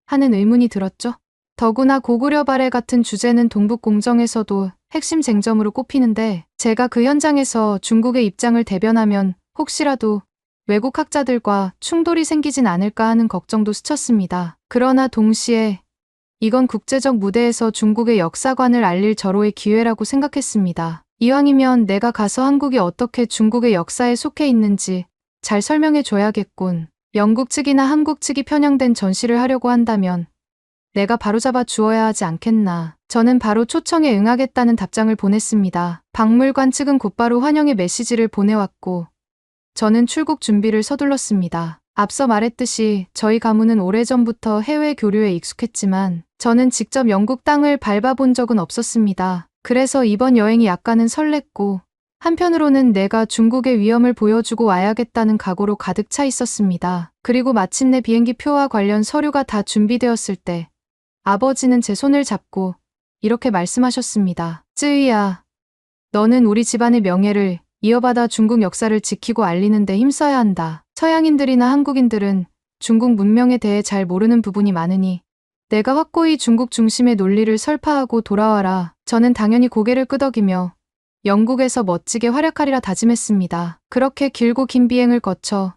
하는 의문이 들었죠. 더구나 고구려 발해 같은 주제는 동북공정에서도 핵심 쟁점으로 꼽히는데 제가 그 현장에서 중국의 입장을 대변하면 혹시라도 외국 학자들과 충돌이 생기진 않을까 하는 걱정도 스쳤습니다. 그러나 동시에 이건 국제적 무대에서 중국의 역사관을 알릴 절호의 기회라고 생각했습니다. 이왕이면 내가 가서 한국이 어떻게 중국의 역사에 속해 있는지 잘 설명해 줘야겠군. 영국 측이나 한국 측이 편향된 전시를 하려고 한다면 내가 바로잡아 주어야 하지 않겠나. 저는 바로 초청에 응하겠다는 답장을 보냈습니다. 박물관 측은 곧바로 환영의 메시지를 보내왔고 저는 출국 준비를 서둘렀습니다. 앞서 말했듯이 저희 가문은 오래전부터 해외 교류에 익숙했지만 저는 직접 영국 땅을 밟아본 적은 없었습니다. 그래서 이번 여행이 약간은 설렜고 한편으로는 내가 중국의 위험을 보여주고 와야겠다는 각오로 가득 차 있었습니다. 그리고 마침내 비행기 표와 관련 서류가 다 준비되었을 때 아버지는 제 손을 잡고 이렇게 말씀하셨습니다. 쯔위야, 너는 우리 집안의 명예를 이어받아 중국 역사를 지키고 알리는 데 힘써야 한다. 서양인들이나 한국인들은 중국 문명에 대해 잘 모르는 부분이 많으니 내가 확고히 중국 중심의 논리를 설파하고 돌아와라. 저는 당연히 고개를 끄덕이며 영국에서 멋지게 활약하리라 다짐했습니다. 그렇게 길고 긴 비행을 거쳐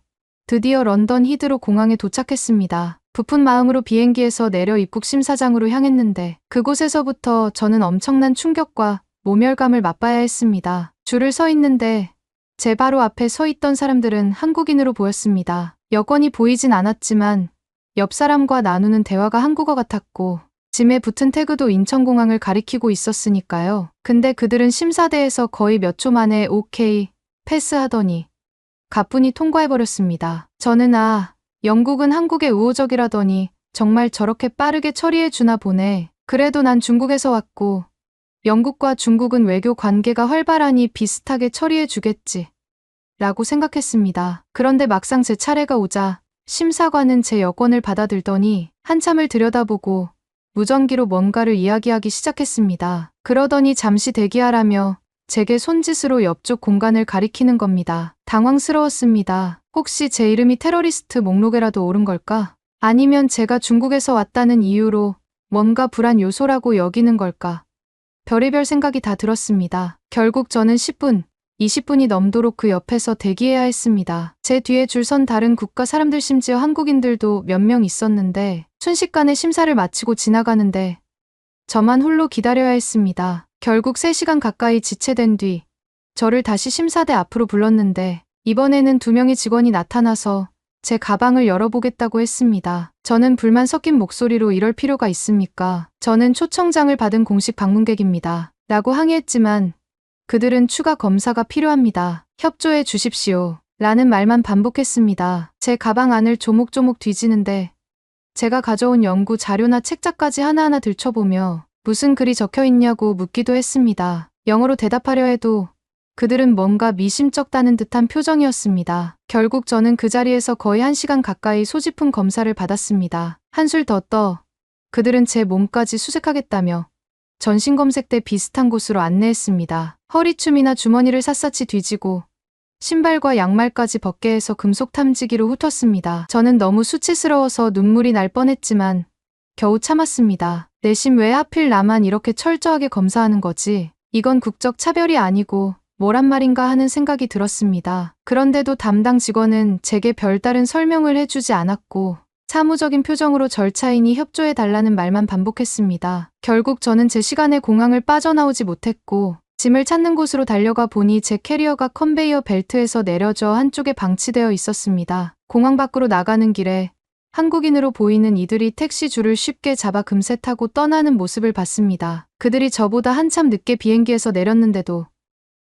드디어 런던 히드로 공항에 도착했습니다. 부푼 마음으로 비행기에서 내려 입국 심사장으로 향했는데 그곳에서부터 저는 엄청난 충격과 모멸감을 맛봐야 했습니다. 줄을 서 있는데 제 바로 앞에 서 있던 사람들은 한국인으로 보였습니다. 여권이 보이진 않았지만 옆 사람과 나누는 대화가 한국어 같았고 짐에 붙은 태그도 인천공항을 가리키고 있었으니까요. 근데 그들은 심사대에서 거의 몇 초 만에 오케이, 패스하더니 가뿐히 통과해버렸습니다. 저는 영국은 한국에 우호적이라더니 정말 저렇게 빠르게 처리해 주나 보네. 그래도 난 중국에서 왔고 영국과 중국은 외교 관계가 활발하니 비슷하게 처리해 주겠지 라고 생각했습니다. 그런데 막상 제 차례가 오자 심사관은 제 여권을 받아들더니 한참을 들여다보고 무전기로 뭔가를 이야기하기 시작했습니다. 그러더니 잠시 대기하라며 제게 손짓으로 옆쪽 공간을 가리키는 겁니다. 당황스러웠습니다. 혹시 제 이름이 테러리스트 목록에라도 오른 걸까? 아니면 제가 중국에서 왔다는 이유로 뭔가 불안 요소라고 여기는 걸까? 별의별 생각이 다 들었습니다. 결국 저는 10분, 20분이 넘도록 그 옆에서 대기해야 했습니다. 제 뒤에 줄 선 다른 국가 사람들 심지어 한국인들도 몇 명 있었는데 순식간에 심사를 마치고 지나가는데 저만 홀로 기다려야 했습니다. 결국 3시간 가까이 지체된 뒤 저를 다시 심사대 앞으로 불렀는데 이번에는 2명의 직원이 나타나서 제 가방을 열어보겠다고 했습니다. 저는 불만 섞인 목소리로 이럴 필요가 있습니까? 저는 초청장을 받은 공식 방문객입니다. 라고 항의했지만 그들은 추가 검사가 필요합니다. 협조해 주십시오. 라는 말만 반복했습니다. 제 가방 안을 조목조목 뒤지는데 제가 가져온 연구 자료나 책자까지 하나하나 들춰보며 무슨 글이 적혀 있냐고 묻기도 했습니다. 영어로 대답하려 해도 그들은 뭔가 미심쩍다는 듯한 표정이었습니다. 결국 저는 그 자리에서 거의 1시간 가까이 소지품 검사를 받았습니다. 한술 더 떠 그들은 제 몸까지 수색하겠다며 전신검색 때 비슷한 곳으로 안내했습니다. 허리춤이나 주머니를 샅샅이 뒤지고 신발과 양말까지 벗게 해서 금속 탐지기로 훑었습니다. 저는 너무 수치스러워서 눈물이 날 뻔했지만 겨우 참았습니다. 내심 왜 하필 나만 이렇게 철저하게 검사하는 거지? 이건 국적 차별이 아니고 뭐란 말인가 하는 생각이 들었습니다. 그런데도 담당 직원은 제게 별다른 설명을 해주지 않았고 사무적인 표정으로 절차인이 협조해달라는 말만 반복했습니다. 결국 저는 제 시간에 공항을 빠져나오지 못했고 짐을 찾는 곳으로 달려가 보니 제 캐리어가 컨베이어 벨트에서 내려져 한쪽에 방치되어 있었습니다. 공항 밖으로 나가는 길에 한국인으로 보이는 이들이 택시 줄을 쉽게 잡아 금세 타고 떠나는 모습을 봤습니다. 그들이 저보다 한참 늦게 비행기에서 내렸는데도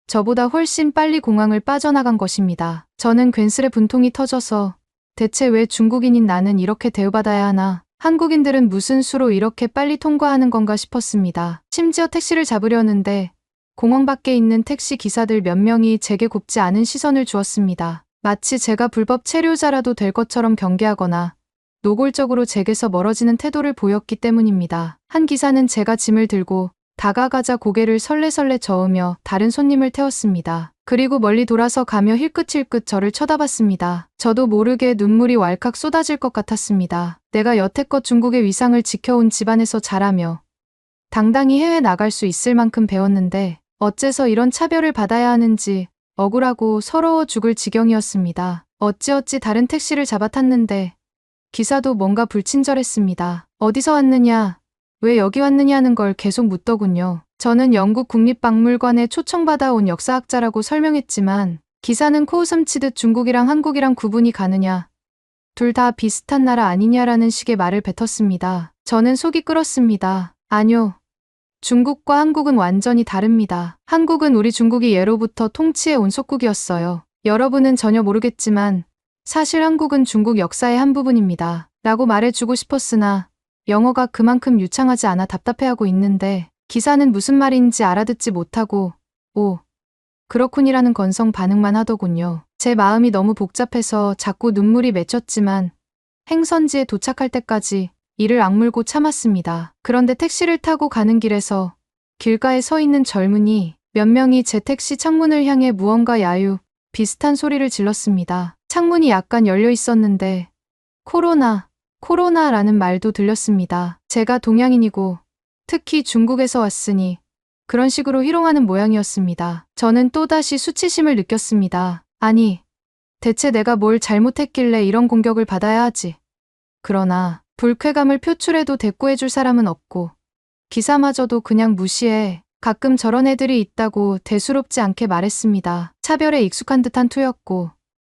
저보다 훨씬 빨리 공항을 빠져나간 것입니다. 저는 괜스레 분통이 터져서 대체 왜 중국인인 나는 이렇게 대우받아야 하나? 한국인들은 무슨 수로 이렇게 빨리 통과하는 건가 싶었습니다. 심지어 택시를 잡으려는데 공항 밖에 있는 택시 기사들 몇 명이 제게 곱지 않은 시선을 주었습니다. 마치 제가 불법 체류자라도 될 것처럼 경계하거나 노골적으로 제게서 멀어지는 태도를 보였기 때문입니다. 한 기사는 제가 짐을 들고 다가가자 고개를 설레설레 저으며 다른 손님을 태웠습니다. 그리고 멀리 돌아서 가며 힐끗힐끗 저를 쳐다봤습니다. 저도 모르게 눈물이 왈칵 쏟아질 것 같았습니다. 내가 여태껏 중국의 위상을 지켜온 집안에서 자라며 당당히 해외 나갈 수 있을 만큼 배웠는데 어째서 이런 차별을 받아야 하는지 억울하고 서러워 죽을 지경이었습니다. 어찌어찌 다른 택시를 잡아 탔는데 기사도 뭔가 불친절했습니다. 어디서 왔느냐, 왜 여기 왔느냐는 걸 계속 묻더군요. 저는 영국 국립박물관에 초청받아 온 역사학자라고 설명했지만 기사는 코웃음 치듯 중국이랑 한국이랑 구분이 가느냐, 둘 다 비슷한 나라 아니냐라는 식의 말을 뱉었습니다. 저는 속이 끓었습니다. 아니요. 중국과 한국은 완전히 다릅니다. 한국은 우리 중국이 예로부터 통치해 온 속국이었어요. 여러분은 전혀 모르겠지만 사실 한국은 중국 역사의 한 부분입니다. 라고 말해주고 싶었으나 영어가 그만큼 유창하지 않아 답답해하고 있는데 기사는 무슨 말인지 알아듣지 못하고 오, 그렇군이라는 건성 반응만 하더군요. 제 마음이 너무 복잡해서 자꾸 눈물이 맺혔지만 행선지에 도착할 때까지 이를 악물고 참았습니다. 그런데 택시를 타고 가는 길에서 길가에 서 있는 젊은이 몇 명이 제 택시 창문을 향해 무언가 야유 비슷한 소리를 질렀습니다. 창문이 약간 열려 있었는데 코로나라는 말도 들렸습니다. 제가 동양인이고 특히 중국에서 왔으니 그런 식으로 희롱하는 모양이었습니다. 저는 또다시 수치심을 느꼈습니다. 아니, 대체 내가 뭘 잘못했길래 이런 공격을 받아야 하지? 그러나 불쾌감을 표출해도 대꾸해줄 사람은 없고 기사마저도 그냥 무시해. 가끔 저런 애들이 있다고 대수롭지 않게 말했습니다. 차별에 익숙한 듯한 투였고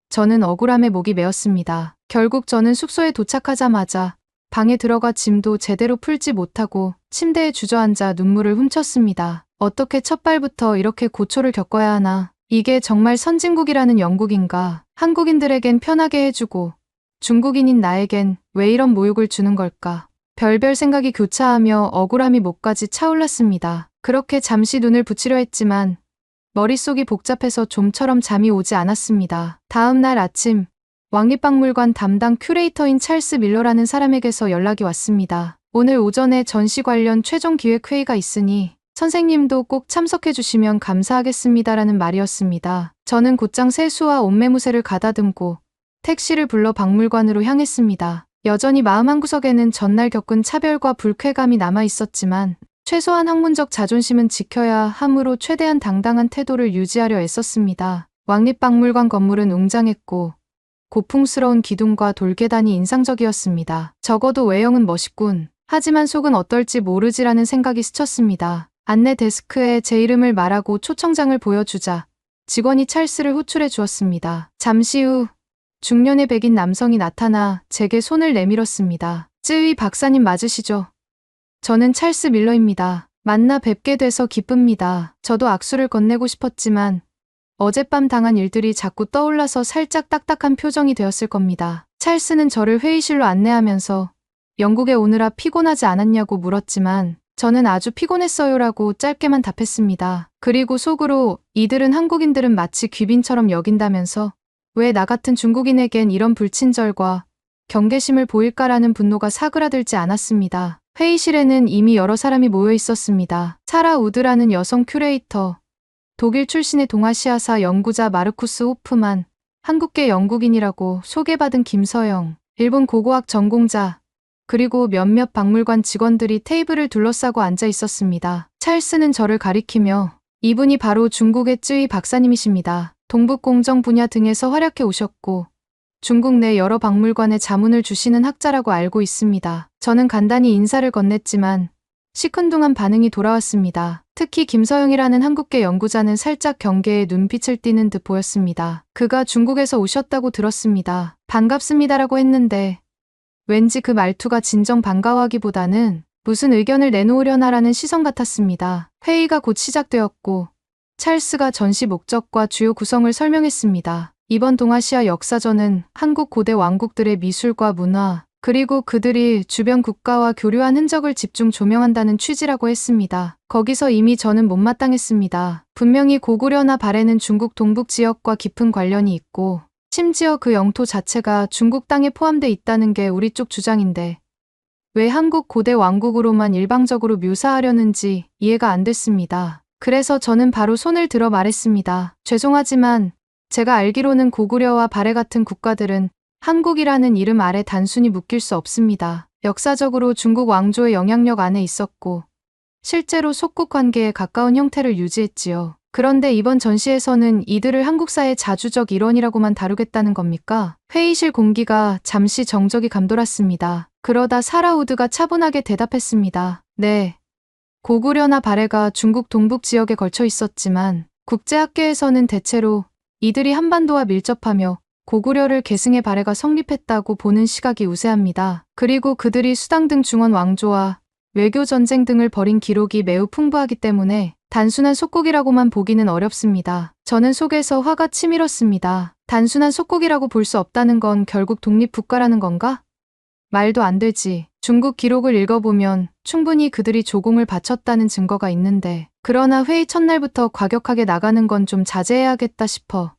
저는 억울함에 목이 메었습니다. 결국 저는 숙소에 도착하자마자 방에 들어가 짐도 제대로 풀지 못하고 침대에 주저앉아 눈물을 훔쳤습니다. 어떻게 첫발부터 이렇게 고초를 겪어야 하나? 이게 정말 선진국이라는 영국인가? 한국인들에겐 편하게 해주고 중국인인 나에겐 왜 이런 모욕을 주는 걸까? 별별 생각이 교차하며 억울함이 목까지 차올랐습니다. 그렇게 잠시 눈을 붙이려 했지만 머릿속이 복잡해서 좀처럼 잠이 오지 않았습니다. 다음 날 아침 왕립박물관 담당 큐레이터인 찰스 밀러라는 사람에게서 연락이 왔습니다. 오늘 오전에 전시 관련 최종 기획 회의가 있으니 선생님도 꼭 참석해 주시면 감사하겠습니다라는 말이었습니다. 저는 곧장 세수와 옷매무새를 가다듬고 택시를 불러 박물관으로 향했습니다. 여전히 마음 한구석에는 전날 겪은 차별과 불쾌감이 남아 있었지만 최소한 학문적 자존심은 지켜야 하므로 최대한 당당한 태도를 유지하려 애썼습니다. 왕립박물관 건물은 웅장했고 고풍스러운 기둥과 돌계단이 인상적이었습니다. 적어도 외형은 멋있군. 하지만 속은 어떨지 모르지라는 생각이 스쳤습니다. 안내 데스크에 제 이름을 말하고 초청장을 보여주자 직원이 찰스를 호출해 주었습니다. 잠시 후 중년의 백인 남성이 나타나 제게 손을 내밀었습니다. 쯔위 박사님 맞으시죠? 저는 찰스 밀러입니다. 만나 뵙게 돼서 기쁩니다. 저도 악수를 건네고 싶었지만 어젯밤 당한 일들이 자꾸 떠올라서 살짝 딱딱한 표정이 되었을 겁니다. 찰스는 저를 회의실로 안내하면서 영국에 오느라 피곤하지 않았냐고 물었지만 저는 아주 피곤했어요라고 짧게만 답했습니다. 그리고 속으로 이들은 한국인들은 마치 귀빈처럼 여긴다면서 왜 나 같은 중국인에겐 이런 불친절과 경계심을 보일까라는 분노가 사그라들지 않았습니다. 회의실에는 이미 여러 사람이 모여 있었습니다. 사라 우드라는 여성 큐레이터, 독일 출신의 동아시아사 연구자 마르쿠스 호프만, 한국계 영국인이라고 소개받은 김서영, 일본 고고학 전공자, 그리고 몇몇 박물관 직원들이 테이블을 둘러싸고 앉아 있었습니다. 찰스는 저를 가리키며 이분이 바로 중국의 쯔위 박사님이십니다. 동북공정 분야 등에서 활약해 오셨고 중국 내 여러 박물관에 자문을 주시는 학자라고 알고 있습니다. 저는 간단히 인사를 건넸지만 시큰둥한 반응이 돌아왔습니다. 특히 김서영이라는 한국계 연구자는 살짝 경계에 눈빛을 띠는 듯 보였습니다. 그가 중국에서 오셨다고 들었습니다. 반갑습니다라고 했는데 왠지 그 말투가 진정 반가워하기보다는 무슨 의견을 내놓으려나라는 시선 같았습니다. 회의가 곧 시작되었고 찰스가 전시 목적과 주요 구성을 설명했습니다. 이번 동아시아 역사전은 한국 고대 왕국들의 미술과 문화, 그리고 그들이 주변 국가와 교류한 흔적을 집중 조명한다는 취지라고 했습니다. 거기서 이미 저는 못마땅했습니다. 분명히 고구려나 발해는 중국 동북 지역과 깊은 관련이 있고 심지어 그 영토 자체가 중국 땅에 포함돼 있다는 게 우리 쪽 주장인데 왜 한국 고대 왕국으로만 일방적으로 묘사하려는지 이해가 안 됐습니다. 그래서 저는 바로 손을 들어 말했습니다. 죄송하지만 제가 알기로는 고구려와 발해 같은 국가들은 한국이라는 이름 아래 단순히 묶일 수 없습니다. 역사적으로 중국 왕조의 영향력 안에 있었고 실제로 속국 관계에 가까운 형태를 유지했지요. 그런데 이번 전시에서는 이들을 한국사의 자주적 일원이라고만 다루겠다는 겁니까? 회의실 공기가 잠시 정적이 감돌았습니다. 그러다 사라 우드가 차분하게 대답했습니다. 네. 고구려나 발해가 중국 동북 지역에 걸쳐 있었지만 국제학계에서는 대체로 이들이 한반도와 밀접하며 고구려를 계승해 발해가 성립했다고 보는 시각이 우세합니다. 그리고 그들이 수당 등 중원 왕조와 외교 전쟁 등을 벌인 기록이 매우 풍부하기 때문에 단순한 속국이라고만 보기는 어렵습니다. 저는 속에서 화가 치밀었습니다. 단순한 속국이라고 볼 수 없다는 건 결국 독립국가라는 건가? 말도 안 되지. 중국 기록을 읽어보면 충분히 그들이 조공을 바쳤다는 증거가 있는데 그러나 회의 첫날부터 과격하게 나가는 건 좀 자제해야겠다 싶어.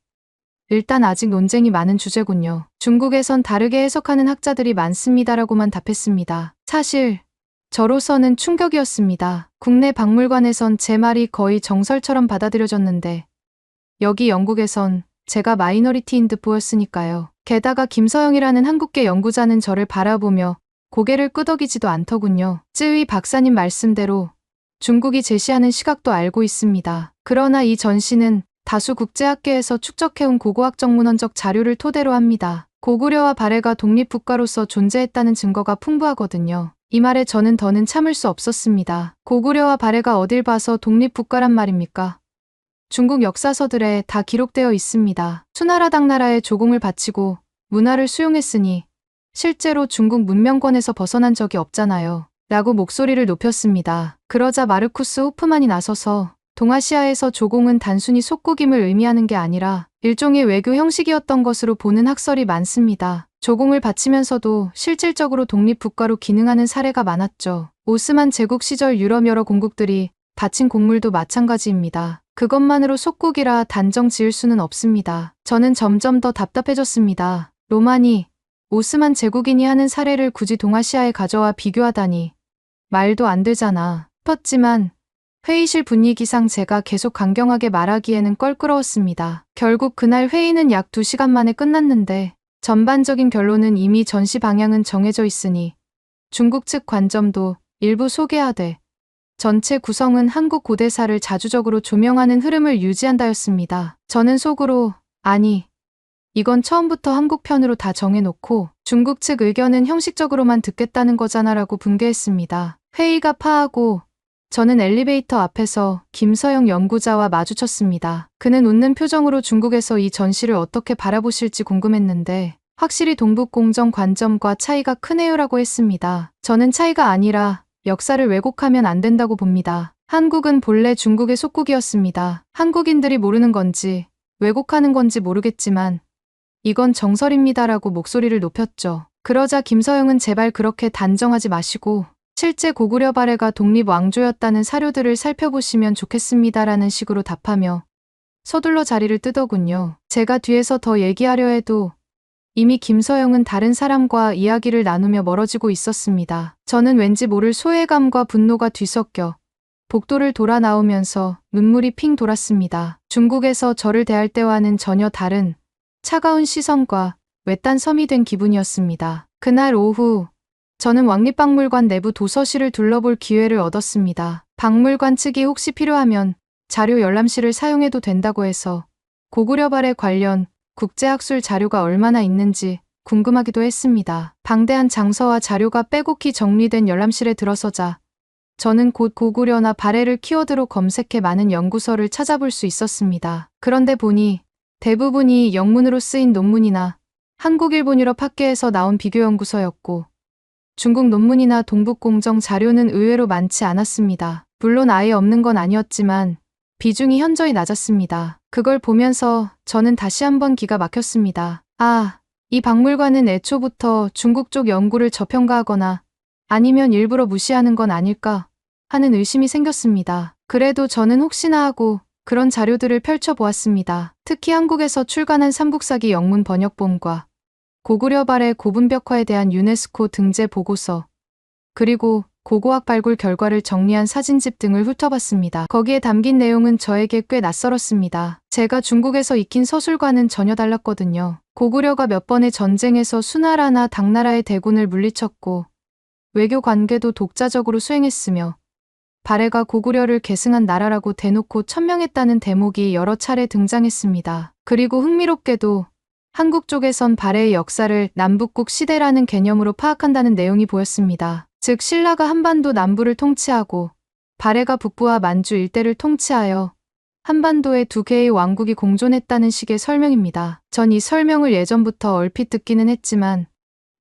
일단 아직 논쟁이 많은 주제군요. 중국에선 다르게 해석하는 학자들이 많습니다라고만 답했습니다. 사실 저로서는 충격이었습니다. 국내 박물관에선 제 말이 거의 정설처럼 받아들여졌는데 여기 영국에선 제가 마이너리티인 듯 보였으니까요. 게다가 김서영이라는 한국계 연구자는 저를 바라보며 고개를 끄덕이지도 않더군요. 쯔위 박사님 말씀대로 중국이 제시하는 시각도 알고 있습니다. 그러나 이 전시는 다수 국제학계에서 축적해온 고고학적 문헌적 자료를 토대로 합니다. 고구려와 발해가 독립국가로서 존재했다는 증거가 풍부하거든요. 이 말에 저는 더는 참을 수 없었습니다. 고구려와 발해가 어딜 봐서 독립국가란 말입니까? 중국 역사서들에 다 기록되어 있습니다. 수나라 당나라에 조공을 바치고 문화를 수용했으니 실제로 중국 문명권에서 벗어난 적이 없잖아요. 라고 목소리를 높였습니다. 그러자 마르쿠스 호프만이 나서서 동아시아에서 조공은 단순히 속국임을 의미하는 게 아니라 일종의 외교 형식이었던 것으로 보는 학설이 많습니다. 조공을 바치면서도 실질적으로 독립국가로 기능하는 사례가 많았죠. 오스만 제국 시절 유럽 여러 공국들이 바친 곡물도 마찬가지입니다. 그것만으로 속국이라 단정 지을 수는 없습니다. 저는 점점 더 답답해졌습니다. 로마니, 오스만 제국인이 하는 사례를 굳이 동아시아에 가져와 비교하다니. 말도 안 되잖아. 싶었지만 회의실 분위기상 제가 계속 강경하게 말하기에는 껄끄러웠습니다. 결국 그날 회의는 약 2시간 만에 끝났는데 전반적인 결론은 이미 전시 방향은 정해져 있으니 중국 측 관점도 일부 소개하되 전체 구성은 한국 고대사를 자주적으로 조명하는 흐름을 유지한다였습니다. 저는 속으로 아니 이건 처음부터 한국 편으로 다 정해놓고 중국 측 의견은 형식적으로만 듣겠다는 거잖아라고 분개했습니다. 회의가 파하고 저는 엘리베이터 앞에서 김서영 연구자와 마주쳤습니다. 그는 웃는 표정으로 중국에서 이 전시를 어떻게 바라보실지 궁금했는데 확실히 동북공정 관점과 차이가 크네요라고 했습니다. 저는 차이가 아니라 역사를 왜곡하면 안 된다고 봅니다. 한국은 본래 중국의 속국이었습니다. 한국인들이 모르는 건지 왜곡하는 건지 모르겠지만 이건 정설입니다라고 목소리를 높였죠. 그러자 김서영은 제발 그렇게 단정하지 마시고 실제 고구려 발해가 독립 왕조였다는 사료들을 살펴보시면 좋겠습니다라는 식으로 답하며 서둘러 자리를 뜨더군요. 제가 뒤에서 더 얘기하려 해도 이미 김서영은 다른 사람과 이야기를 나누며 멀어지고 있었습니다. 저는 왠지 모를 소외감과 분노가 뒤섞여 복도를 돌아 나오면서 눈물이 핑 돌았습니다. 중국에서 저를 대할 때와는 전혀 다른 차가운 시선과 외딴 섬이 된 기분이었습니다. 그날 오후 저는 왕립박물관 내부 도서실을 둘러볼 기회를 얻었습니다. 박물관 측이 혹시 필요하면 자료 열람실을 사용해도 된다고 해서 고구려 발해 관련 국제학술 자료가 얼마나 있는지 궁금하기도 했습니다. 방대한 장서와 자료가 빼곡히 정리된 열람실에 들어서자 저는 곧 고구려나 발해를 키워드로 검색해 많은 연구서를 찾아볼 수 있었습니다. 그런데 보니 대부분이 영문으로 쓰인 논문이나 한국, 일본, 유럽 학계에서 나온 비교 연구서였고 중국 논문이나 동북공정 자료는 의외로 많지 않았습니다. 물론 아예 없는 건 아니었지만 비중이 현저히 낮았습니다. 그걸 보면서 저는 다시 한번 기가 막혔습니다. 아, 이 박물관은 애초부터 중국 쪽 연구를 저평가하거나 아니면 일부러 무시하는 건 아닐까 하는 의심이 생겼습니다. 그래도 저는 혹시나 하고 그런 자료들을 펼쳐보았습니다. 특히 한국에서 출간한 삼국사기 영문 번역본과 고구려 발해 고분벽화에 대한 유네스코 등재 보고서, 그리고 고고학 발굴 결과를 정리한 사진집 등을 훑어봤습니다. 거기에 담긴 내용은 저에게 꽤 낯설었습니다. 제가 중국에서 익힌 서술과는 전혀 달랐거든요. 고구려가 몇 번의 전쟁에서 수나라나 당나라의 대군을 물리쳤고 외교 관계도 독자적으로 수행했으며 발해가 고구려를 계승한 나라라고 대놓고 천명했다는 대목이 여러 차례 등장했습니다. 그리고 흥미롭게도 한국 쪽에선 발해의 역사를 남북국 시대라는 개념으로 파악한다는 내용이 보였습니다. 즉 신라가 한반도 남부를 통치하고 발해가 북부와 만주 일대를 통치하여 한반도에 두 개의 왕국이 공존했다는 식의 설명입니다. 전 이 설명을 예전부터 얼핏 듣기는 했지만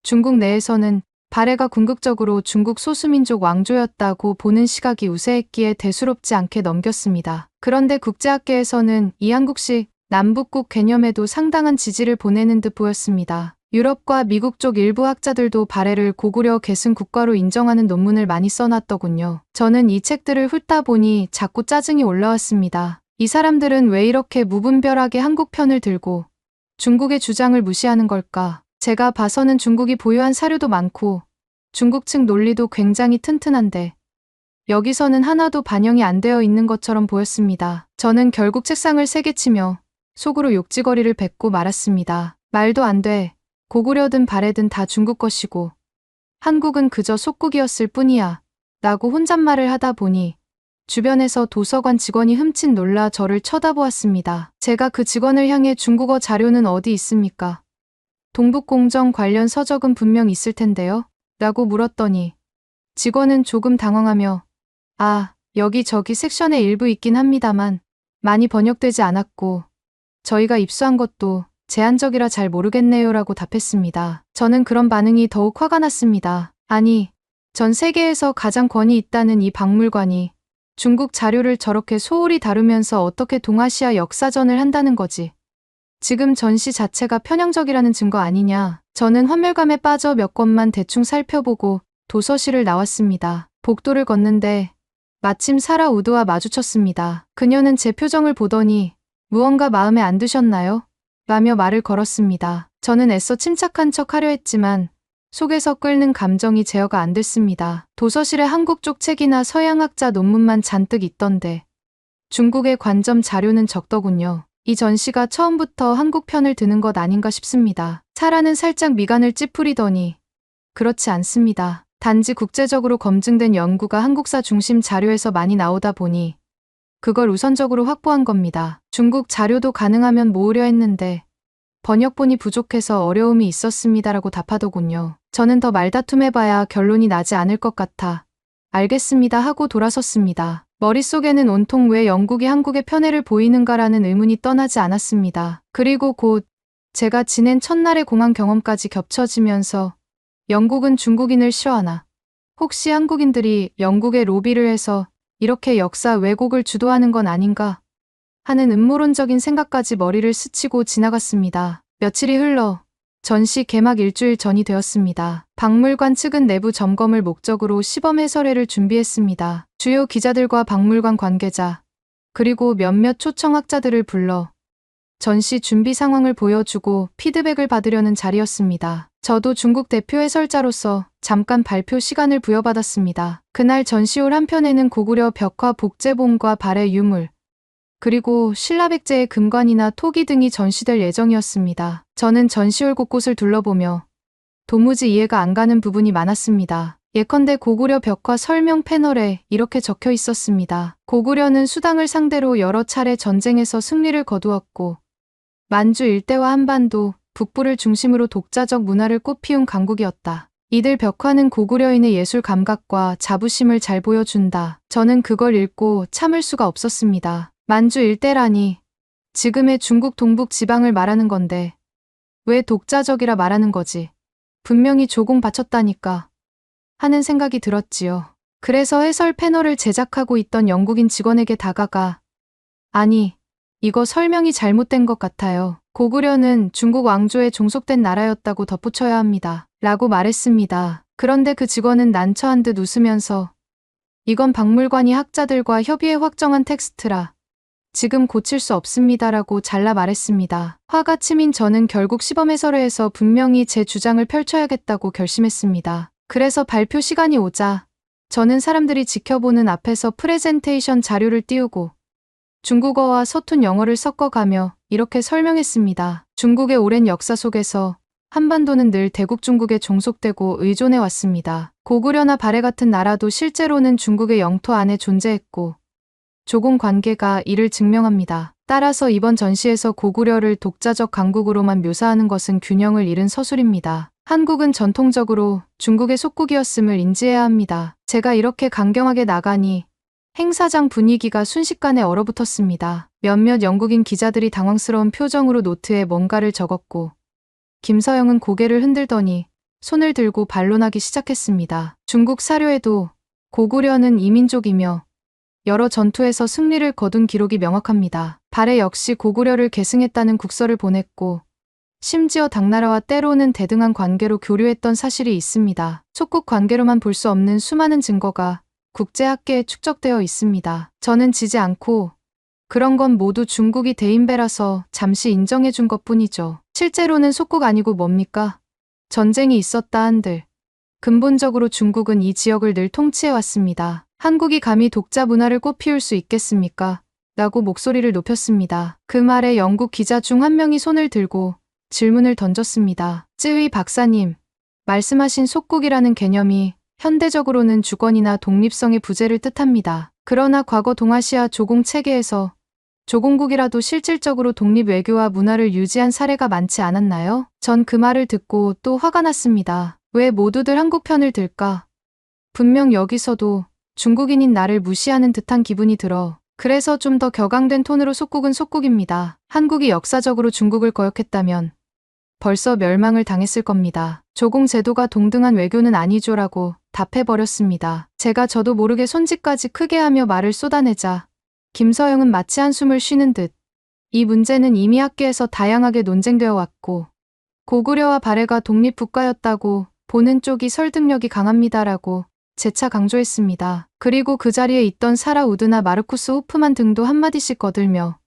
중국 내에서는 발해가 궁극적으로 중국 소수민족 왕조였다고 보는 시각이 우세했기에 대수롭지 않게 넘겼습니다. 그런데 국제학계에서는 이 한국식 남북국 개념에도 상당한 지지를 보내는 듯 보였습니다. 유럽과 미국 쪽 일부 학자들도 발해를 고구려 계승 국가로 인정하는 논문을 많이 써놨더군요. 저는 이 책들을 훑다 보니 자꾸 짜증이 올라왔습니다. 이 사람들은 왜 이렇게 무분별하게 한국 편을 들고 중국의 주장을 무시하는 걸까? 제가 봐서는 중국이 보유한 사료도 많고 중국 측 논리도 굉장히 튼튼한데 여기서는 하나도 반영이 안 되어 있는 것처럼 보였습니다. 저는 결국 책상을 세게 치며 속으로 욕지거리를 뱉고 말았습니다. 말도 안 돼. 고구려든 발해든 다 중국 것이고 한국은 그저 속국이었을 뿐이야. 라고 혼잣말을 하다 보니 주변에서 도서관 직원이 흠칫 놀라 저를 쳐다보았습니다. 제가 그 직원을 향해 중국어 자료는 어디 있습니까? 동북공정 관련 서적은 분명 있을 텐데요? 라고 물었더니 직원은 조금 당황하며 아, 여기저기 섹션에 일부 있긴 합니다만 많이 번역되지 않았고 저희가 입수한 것도 제한적이라 잘 모르겠네요 라고 답했습니다. 저는 그런 반응이 더욱 화가 났습니다. 아니, 전 세계에서 가장 권위 있다는 이 박물관이 중국 자료를 저렇게 소홀히 다루면서 어떻게 동아시아 역사전을 한다는 거지. 지금 전시 자체가 편향적이라는 증거 아니냐. 저는 환멸감에 빠져 몇 권만 대충 살펴보고 도서실을 나왔습니다. 복도를 걷는데 마침 사라 우드와 마주쳤습니다. 그녀는 제 표정을 보더니 무언가 마음에 안 드셨나요? 라며 말을 걸었습니다. 저는 애써 침착한 척 하려 했지만 속에서 끓는 감정이 제어가 안 됐습니다. 도서실에 한국 쪽 책이나 서양학자 논문만 잔뜩 있던데 중국의 관점 자료는 적더군요. 이 전시가 처음부터 한국 편을 드는 것 아닌가 싶습니다. 사라는 살짝 미간을 찌푸리더니 그렇지 않습니다. 단지 국제적으로 검증된 연구가 한국사 중심 자료에서 많이 나오다 보니 그걸 우선적으로 확보한 겁니다. 중국 자료도 가능하면 모으려 했는데 번역본이 부족해서 어려움이 있었습니다라고 답하더군요. 저는 더 말다툼해봐야 결론이 나지 않을 것 같아 알겠습니다 하고 돌아섰습니다. 머릿속에는 온통 왜 영국이 한국의 편애를 보이는가라는 의문이 떠나지 않았습니다. 그리고 곧 제가 지낸 첫날의 공항 경험까지 겹쳐지면서 영국은 중국인을 싫어하나? 혹시 한국인들이 영국에 로비를 해서 이렇게 역사 왜곡을 주도하는 건 아닌가? 하는 음모론적인 생각까지 머리를 스치고 지나갔습니다. 며칠이 흘러 전시 개막 일주일 전이 되었습니다. 박물관 측은 내부 점검을 목적으로 시범 해설회를 준비했습니다. 주요 기자들과 박물관 관계자, 그리고 몇몇 초청학자들을 불러 전시 준비 상황을 보여주고 피드백을 받으려는 자리였습니다. 저도 중국 대표 해설자로서 잠깐 발표 시간을 부여받았습니다. 그날 전시홀 한편에는 고구려 벽화 복제본과 발의 유물, 그리고 신라백제의 금관이나 토기 등이 전시될 예정이었습니다. 저는 전시홀 곳곳을 둘러보며 도무지 이해가 안 가는 부분이 많았습니다. 예컨대 고구려 벽화 설명 패널에 이렇게 적혀 있었습니다. 고구려는 수당을 상대로 여러 차례 전쟁에서 승리를 거두었고 만주 일대와 한반도, 북부를 중심으로 독자적 문화를 꽃피운 강국이었다. 이들 벽화는 고구려인의 예술 감각과 자부심을 잘 보여준다. 저는 그걸 읽고 참을 수가 없었습니다. 만주 일대라니 지금의 중국 동북 지방을 말하는 건데 왜 독자적이라 말하는 거지? 분명히 조공 바쳤다니까 하는 생각이 들었지요. 그래서 해설 패널을 제작하고 있던 영국인 직원에게 다가가 아니, 이거 설명이 잘못된 것 같아요. 고구려는 중국 왕조에 종속된 나라였다고 덧붙여야 합니다. 라고 말했습니다. 그런데 그 직원은 난처한 듯 웃으면서 이건 박물관이 학자들과 협의해 확정한 텍스트라 지금 고칠 수 없습니다라고 잘라 말했습니다. 화가 치민 저는 결국 시범해설회에서 분명히 제 주장을 펼쳐야겠다고 결심했습니다. 그래서 발표 시간이 오자 저는 사람들이 지켜보는 앞에서 프레젠테이션 자료를 띄우고 중국어와 서툰 영어를 섞어가며 이렇게 설명했습니다. 중국의 오랜 역사 속에서 한반도는 늘 대국 중국에 종속되고 의존해 왔습니다. 고구려나 발해 같은 나라도 실제로는 중국의 영토 안에 존재했고 조공 관계가 이를 증명합니다. 따라서 이번 전시에서 고구려를 독자적 강국으로만 묘사하는 것은 균형을 잃은 서술입니다. 한국은 전통적으로 중국의 속국이었음을 인지해야 합니다. 제가 이렇게 강경하게 나가니 행사장 분위기가 순식간에 얼어붙었습니다. 몇몇 영국인 기자들이 당황스러운 표정으로 노트에 뭔가를 적었고 김서영은 고개를 흔들더니 손을 들고 반론하기 시작했습니다. 중국 사료에도 고구려는 이민족이며 여러 전투에서 승리를 거둔 기록이 명확합니다. 발해 역시 고구려를 계승했다는 국서를 보냈고 심지어 당나라와 때로는 대등한 관계로 교류했던 사실이 있습니다. 속국 관계로만 볼 수 없는 수많은 증거가 국제학계에 축적되어 있습니다. 저는 지지 않고 그런 건 모두 중국이 대인배라서 잠시 인정해준 것뿐이죠. 실제로는 속국 아니고 뭡니까? 전쟁이 있었다 한들 근본적으로 중국은 이 지역을 늘 통치해왔습니다. 한국이 감히 독자 문화를 꽃피울 수 있겠습니까? 라고 목소리를 높였습니다. 그 말에 영국 기자 중 한 명이 손을 들고 질문을 던졌습니다. 쯔위 박사님, 말씀하신 속국이라는 개념이 현대적으로는 주권이나 독립성의 부재를 뜻합니다. 그러나 과거 동아시아 조공 체계에서 조공국이라도 실질적으로 독립 외교와 문화를 유지한 사례가 많지 않았나요? 전 그 말을 듣고 또 화가 났습니다. 왜 모두들 한국 편을 들까? 분명 여기서도 중국인인 나를 무시하는 듯한 기분이 들어. 그래서 좀 더 격앙된 톤으로 속국은 속국입니다. 한국이 역사적으로 중국을 거역했다면 벌써 멸망을 당했을 겁니다. 조공 제도가 동등한 외교는 아니죠라고 답해버렸습니다. 제가 저도 모르게 손짓까지 크게 하며 말을 쏟아내자 김서영은 마치 한숨을 쉬는 듯 이 문제는 이미 학계에서 다양하게 논쟁되어 왔고 고구려와 발해가 독립국가였다고 보는 쪽이 설득력이 강합니다라고 재차 강조했습니다. 그리고 그 자리에 있던 사라 우드나 마르쿠스 호프만 등도 한마디씩 거들며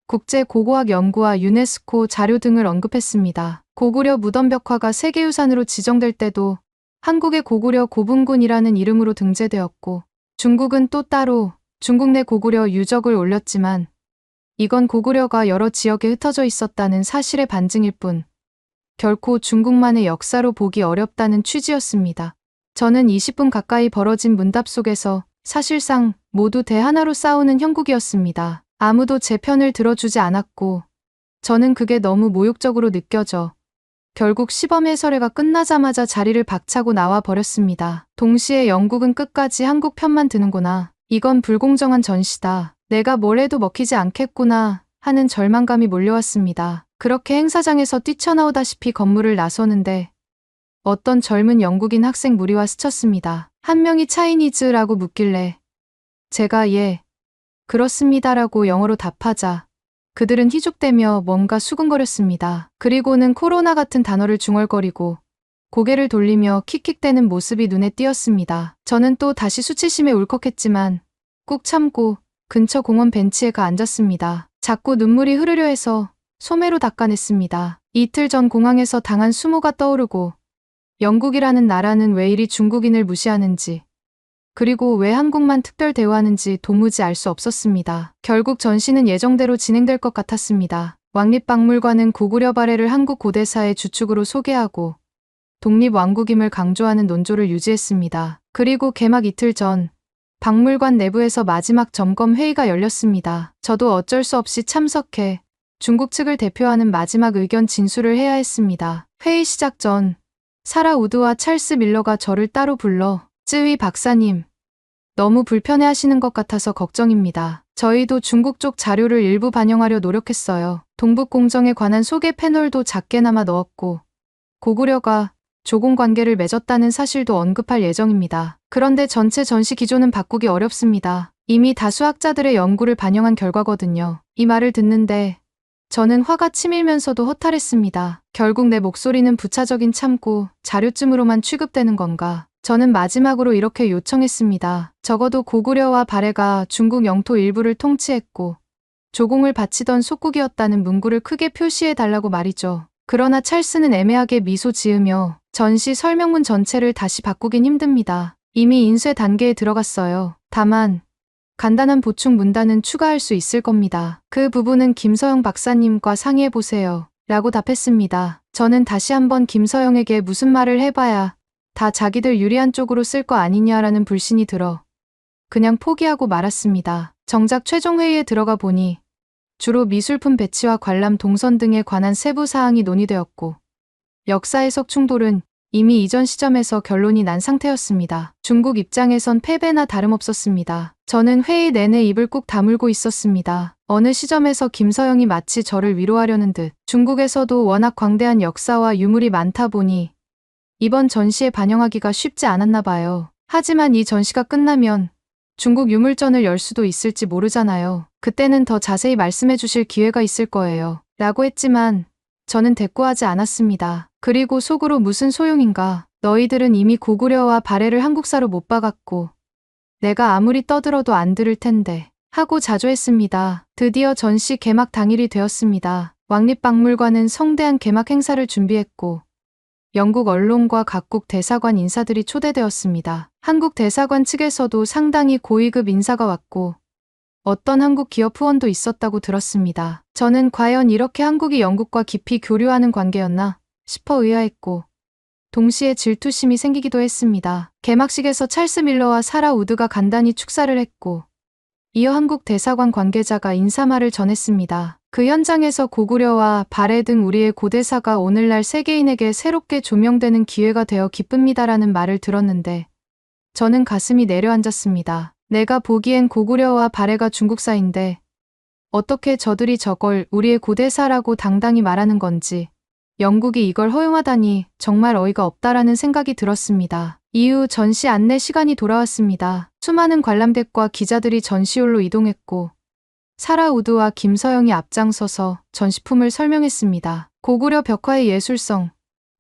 국제고고학연구와 유네스코 자료 등을 언급했습니다. 고구려 무덤벽화가 세계유산으로 지정될 때도 한국의 고구려 고분군이라는 이름으로 등재되었고 중국은 또 따로 중국 내 고구려 유적을 올렸지만 이건 고구려가 여러 지역에 흩어져 있었다는 사실의 반증일 뿐 결코 중국만의 역사로 보기 어렵다는 취지였습니다. 저는 20분 가까이 벌어진 문답 속에서 사실상 모두 대하나로 싸우는 형국이었습니다. 아무도 제 편을 들어주지 않았고 저는 그게 너무 모욕적으로 느껴져 결국 시범 해설회가 끝나자마자 자리를 박차고 나와 버렸습니다. 동시에 영국은 끝까지 한국 편만 드는구나. 이건 불공정한 전시다. 내가 뭘 해도 먹히지 않겠구나 하는 절망감이 몰려왔습니다. 그렇게 행사장에서 뛰쳐나오다시피 건물을 나서는데 어떤 젊은 영국인 학생 무리와 스쳤습니다. 한 명이 차이니즈라고 묻길래 제가 예, 그렇습니다라고 영어로 답하자 그들은 희죽대며 뭔가 수근거렸습니다. 그리고는 코로나 같은 단어를 중얼거리고 고개를 돌리며 킥킥대는 모습이 눈에 띄었습니다. 저는 또 다시 수치심에 울컥했지만 꾹 참고 근처 공원 벤치에 가 앉았습니다. 자꾸 눈물이 흐르려 해서 소매로 닦아냈습니다. 이틀 전 공항에서 당한 수모가 떠오르고 영국이라는 나라는 왜 이리 중국인을 무시하는지, 그리고 왜 한국만 특별 대우하는지 도무지 알 수 없었습니다. 결국 전시는 예정대로 진행될 것 같았습니다. 왕립박물관은 고구려 발해를 한국 고대사의 주축으로 소개하고 독립왕국임을 강조하는 논조를 유지했습니다. 그리고 개막 이틀 전 박물관 내부에서 마지막 점검 회의가 열렸습니다. 저도 어쩔 수 없이 참석해 중국 측을 대표하는 마지막 의견 진술을 해야 했습니다. 회의 시작 전 사라 우드와 찰스 밀러가 저를 따로 불러 쯔위 박사님, 너무 불편해하시는 것 같아서 걱정입니다. 저희도 중국 쪽 자료를 일부 반영하려 노력했어요. 동북공정에 관한 소개 패널도 작게나마 넣었고 고구려가 조공 관계를 맺었다는 사실도 언급할 예정입니다. 그런데 전체 전시 기조는 바꾸기 어렵습니다. 이미 다수 학자들의 연구를 반영한 결과거든요. 이 말을 듣는데 저는 화가 치밀면서도 허탈했습니다. 결국 내 목소리는 부차적인 참고 자료쯤으로만 취급되는 건가? 저는 마지막으로 이렇게 요청했습니다. 적어도 고구려와 발해가 중국 영토 일부를 통치했고 조공을 바치던 속국이었다는 문구를 크게 표시해 달라고 말이죠. 그러나 찰스는 애매하게 미소 지으며 전시 설명문 전체를 다시 바꾸긴 힘듭니다. 이미 인쇄 단계에 들어갔어요. 다만 간단한 보충 문단은 추가할 수 있을 겁니다. 그 부분은 김서영 박사님과 상의해보세요. 라고 답했습니다. 저는 다시 한번 김서영에게 무슨 말을 해봐야 다 자기들 유리한 쪽으로 쓸 거 아니냐라는 불신이 들어 그냥 포기하고 말았습니다. 정작 최종 회의에 들어가 보니 주로 미술품 배치와 관람 동선 등에 관한 세부 사항이 논의되었고 역사 해석 충돌은 이미 이전 시점에서 결론이 난 상태였습니다. 중국 입장에선 패배나 다름없었습니다. 저는 회의 내내 입을 꾹 다물고 있었습니다. 어느 시점에서 김서영이 마치 저를 위로하려는 듯 중국에서도 워낙 광대한 역사와 유물이 많다 보니 이번 전시에 반영하기가 쉽지 않았나 봐요. 하지만 이 전시가 끝나면 중국 유물전을 열 수도 있을지 모르잖아요. 그때는 더 자세히 말씀해 주실 기회가 있을 거예요. 라고 했지만 저는 대꾸하지 않았습니다. 그리고 속으로 무슨 소용인가. 너희들은 이미 고구려와 발해를 한국사로 못 박았고 내가 아무리 떠들어도 안 들을 텐데 하고 자조했습니다. 드디어 전시 개막 당일이 되었습니다. 왕립박물관은 성대한 개막 행사를 준비했고 영국 언론과 각국 대사관 인사들이 초대되었습니다. 한국 대사관 측에서도 상당히 고위급 인사가 왔고 어떤 한국 기업 후원도 있었다고 들었습니다. 저는 과연 이렇게 한국이 영국과 깊이 교류하는 관계였나 싶어 의아했고 동시에 질투심이 생기기도 했습니다. 개막식에서 찰스 밀러와 사라 우드가 간단히 축사를 했고 이어 한국 대사관 관계자가 인사말을 전했습니다. 그 현장에서 고구려와 발해 등 우리의 고대사가 오늘날 세계인에게 새롭게 조명되는 기회가 되어 기쁩니다라는 말을 들었는데 저는 가슴이 내려앉았습니다. 내가 보기엔 고구려와 발해가 중국사인데 어떻게 저들이 저걸 우리의 고대사라고 당당히 말하는 건지 영국이 이걸 허용하다니 정말 어이가 없다라는 생각이 들었습니다. 이후 전시 안내 시간이 돌아왔습니다. 수많은 관람객과 기자들이 전시홀로 이동했고 사라 우드와 김서영이 앞장서서 전시품을 설명했습니다. 고구려 벽화의 예술성,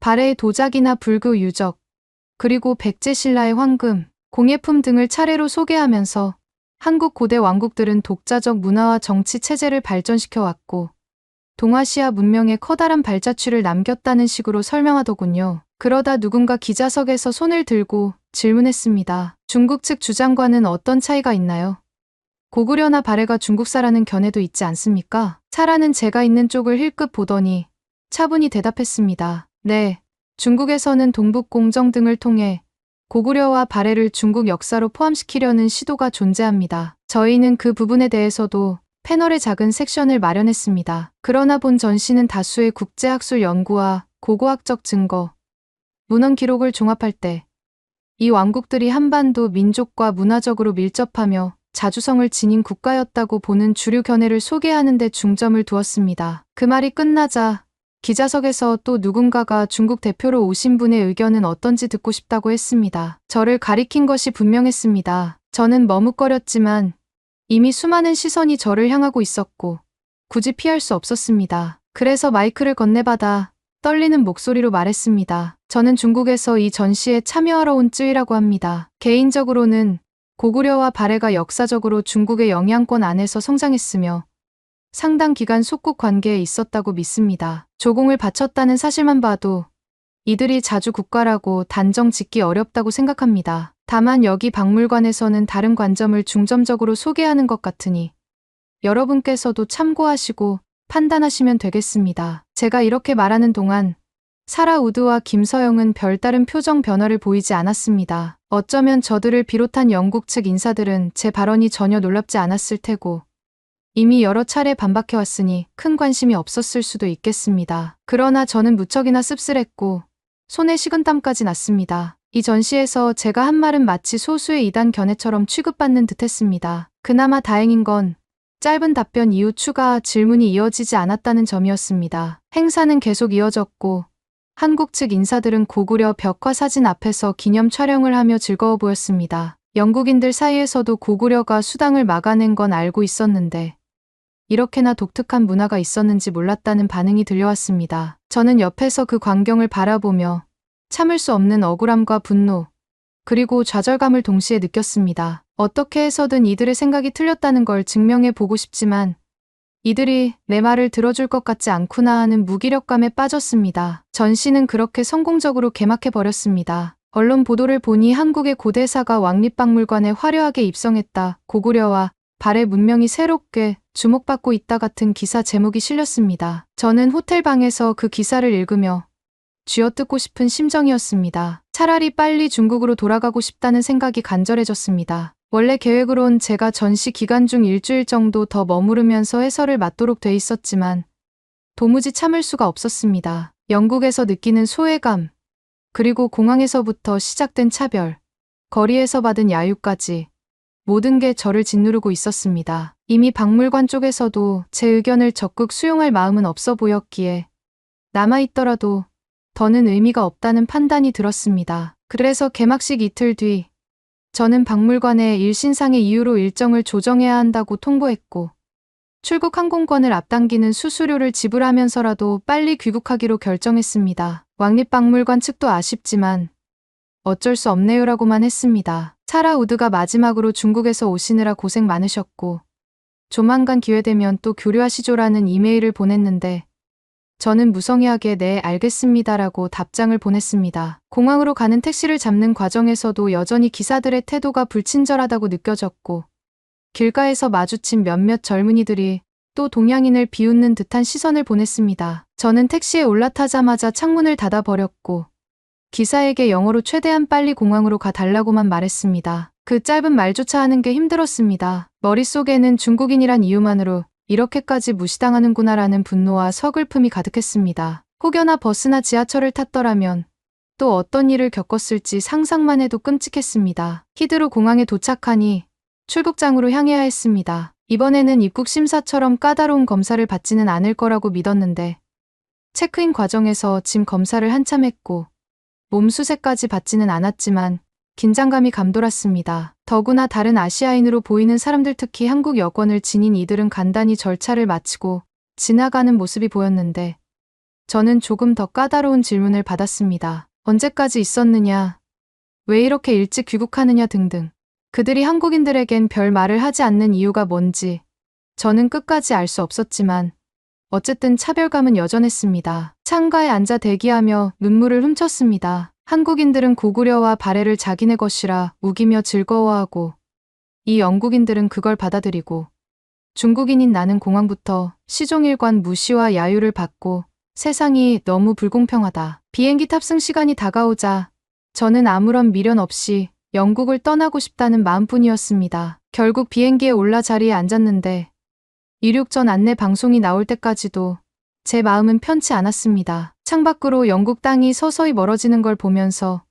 발해의 도자기나 불교 유적, 그리고 백제신라의 황금, 공예품 등을 차례로 소개하면서 한국 고대 왕국들은 독자적 문화와 정치 체제를 발전시켜왔고 동아시아 문명에 커다란 발자취를 남겼다는 식으로 설명하더군요. 그러다 누군가 기자석에서 손을 들고 질문했습니다. 중국 측 주장과는 어떤 차이가 있나요? 고구려나 발해가 중국사라는 견해도 있지 않습니까? 사라는 제가 있는 쪽을 힐끗 보더니 차분히 대답했습니다. 네, 중국에서는 동북공정 등을 통해 고구려와 발해를 중국 역사로 포함시키려는 시도가 존재합니다. 저희는 그 부분에 대해서도 패널의 작은 섹션을 마련했습니다. 그러나 본 전시는 다수의 국제학술 연구와 고고학적 증거, 문헌 기록을 종합할 때 이 왕국들이 한반도 민족과 문화적으로 밀접하며 자주성을 지닌 국가였다고 보는 주류 견해를 소개하는 데 중점을 두었습니다. 그 말이 끝나자 기자석에서 또 누군가가 중국 대표로 오신 분의 의견은 어떤지 듣고 싶다고 했습니다. 저를 가리킨 것이 분명했습니다. 저는 머뭇거렸지만 이미 수많은 시선이 저를 향하고 있었고 굳이 피할 수 없었습니다. 그래서 마이크를 건네받아 떨리는 목소리로 말했습니다. 저는 중국에서 이 전시에 참여하러 온 쯔이라고 합니다. 개인적으로는 고구려와 발해가 역사적으로 중국의 영향권 안에서 성장했으며 상당 기간 속국 관계에 있었다고 믿습니다. 조공을 바쳤다는 사실만 봐도 이들이 자주 국가라고 단정 짓기 어렵다고 생각합니다. 다만 여기 박물관에서는 다른 관점을 중점적으로 소개하는 것 같으니 여러분께서도 참고하시고 판단하시면 되겠습니다. 제가 이렇게 말하는 동안 사라 우드와 김서영은 별다른 표정 변화를 보이지 않았습니다. 어쩌면 저들을 비롯한 영국 측 인사들은 제 발언이 전혀 놀랍지 않았을 테고 이미 여러 차례 반박해왔으니 큰 관심이 없었을 수도 있겠습니다. 그러나 저는 무척이나 씁쓸했고 손에 식은땀까지 났습니다. 이 전시에서 제가 한 말은 마치 소수의 이단 견해처럼 취급받는 듯했습니다. 그나마 다행인 건 짧은 답변 이후 추가 질문이 이어지지 않았다는 점이었습니다. 행사는 계속 이어졌고 한국 측 인사들은 고구려 벽화 사진 앞에서 기념 촬영을 하며 즐거워 보였습니다. 영국인들 사이에서도 고구려가 수당을 막아낸 건 알고 있었는데 이렇게나 독특한 문화가 있었는지 몰랐다는 반응이 들려왔습니다. 저는 옆에서 그 광경을 바라보며 참을 수 없는 억울함과 분노, 그리고 좌절감을 동시에 느꼈습니다. 어떻게 해서든 이들의 생각이 틀렸다는 걸 증명해 보고 싶지만 이들이 내 말을 들어줄 것 같지 않구나 하는 무기력감에 빠졌습니다. 전시는 그렇게 성공적으로 개막해 버렸습니다. 언론 보도를 보니 한국의 고대사가 왕립박물관에 화려하게 입성했다. 고구려와 발해 문명이 새롭게 주목받고 있다 같은 기사 제목이 실렸습니다. 저는 호텔 방에서 그 기사를 읽으며 쥐어뜯고 싶은 심정이었습니다. 차라리 빨리 중국으로 돌아가고 싶다는 생각이 간절해졌습니다. 원래 계획으론 제가 전시 기간 중 일주일 정도 더 머무르면서 해설을 맡도록 돼 있었지만 도무지 참을 수가 없었습니다. 영국에서 느끼는 소외감, 그리고 공항에서부터 시작된 차별, 거리에서 받은 야유까지 모든 게 저를 짓누르고 있었습니다. 이미 박물관 쪽에서도 제 의견을 적극 수용할 마음은 없어 보였기에 남아있더라도 더는 의미가 없다는 판단이 들었습니다. 그래서 개막식 이틀 뒤 저는 박물관에 일신상의 이유로 일정을 조정해야 한다고 통보했고 출국 항공권을 앞당기는 수수료를 지불하면서라도 빨리 귀국하기로 결정했습니다. 왕립박물관 측도 아쉽지만 어쩔 수 없네요라고만 했습니다. 사라 우드가 마지막으로 중국에서 오시느라 고생 많으셨고 조만간 기회되면 또 교류하시죠라는 이메일을 보냈는데 저는 무성의하게 네 알겠습니다라고 답장을 보냈습니다. 공항으로 가는 택시를 잡는 과정에서도 여전히 기사들의 태도가 불친절하다고 느껴졌고 길가에서 마주친 몇몇 젊은이들이 또 동양인을 비웃는 듯한 시선을 보냈습니다. 저는 택시에 올라타자마자 창문을 닫아버렸고 기사에게 영어로 최대한 빨리 공항으로 가달라고만 말했습니다. 그 짧은 말조차 하는 게 힘들었습니다. 머릿속에는 중국인이란 이유만으로 이렇게까지 무시당하는구나라는 분노와 서글픔이 가득했습니다. 혹여나 버스나 지하철을 탔더라면 또 어떤 일을 겪었을지 상상만 해도 끔찍했습니다. 히드로 공항에 도착하니 출국장으로 향해야 했습니다. 이번에는 입국 심사처럼 까다로운 검사를 받지는 않을 거라고 믿었는데 체크인 과정에서 짐 검사를 한참 했고 몸 수색까지 받지는 않았지만 긴장감이 감돌았습니다. 더구나 다른 아시아인으로 보이는 사람들, 특히 한국 여권을 지닌 이들은 간단히 절차를 마치고 지나가는 모습이 보였는데 저는 조금 더 까다로운 질문을 받았습니다. 언제까지 있었느냐, 왜 이렇게 일찍 귀국하느냐 등등. 그들이 한국인들에겐 별 말을 하지 않는 이유가 뭔지 저는 끝까지 알 수 없었지만 어쨌든 차별감은 여전했습니다. 창가에 앉아 대기하며 눈물을 훔쳤습니다. 한국인들은 고구려와 발해를 자기네 것이라 우기며 즐거워하고 이 영국인들은 그걸 받아들이고 중국인인 나는 공항부터 시종일관 무시와 야유를 받고 세상이 너무 불공평하다. 비행기 탑승 시간이 다가오자 저는 아무런 미련 없이 영국을 떠나고 싶다는 마음뿐이었습니다. 결국 비행기에 올라 자리에 앉았는데 이륙 전 안내 방송이 나올 때까지도 제 마음은 편치 않았습니다. 창밖으로 영국 땅이 서서히 멀어지는 걸 보면서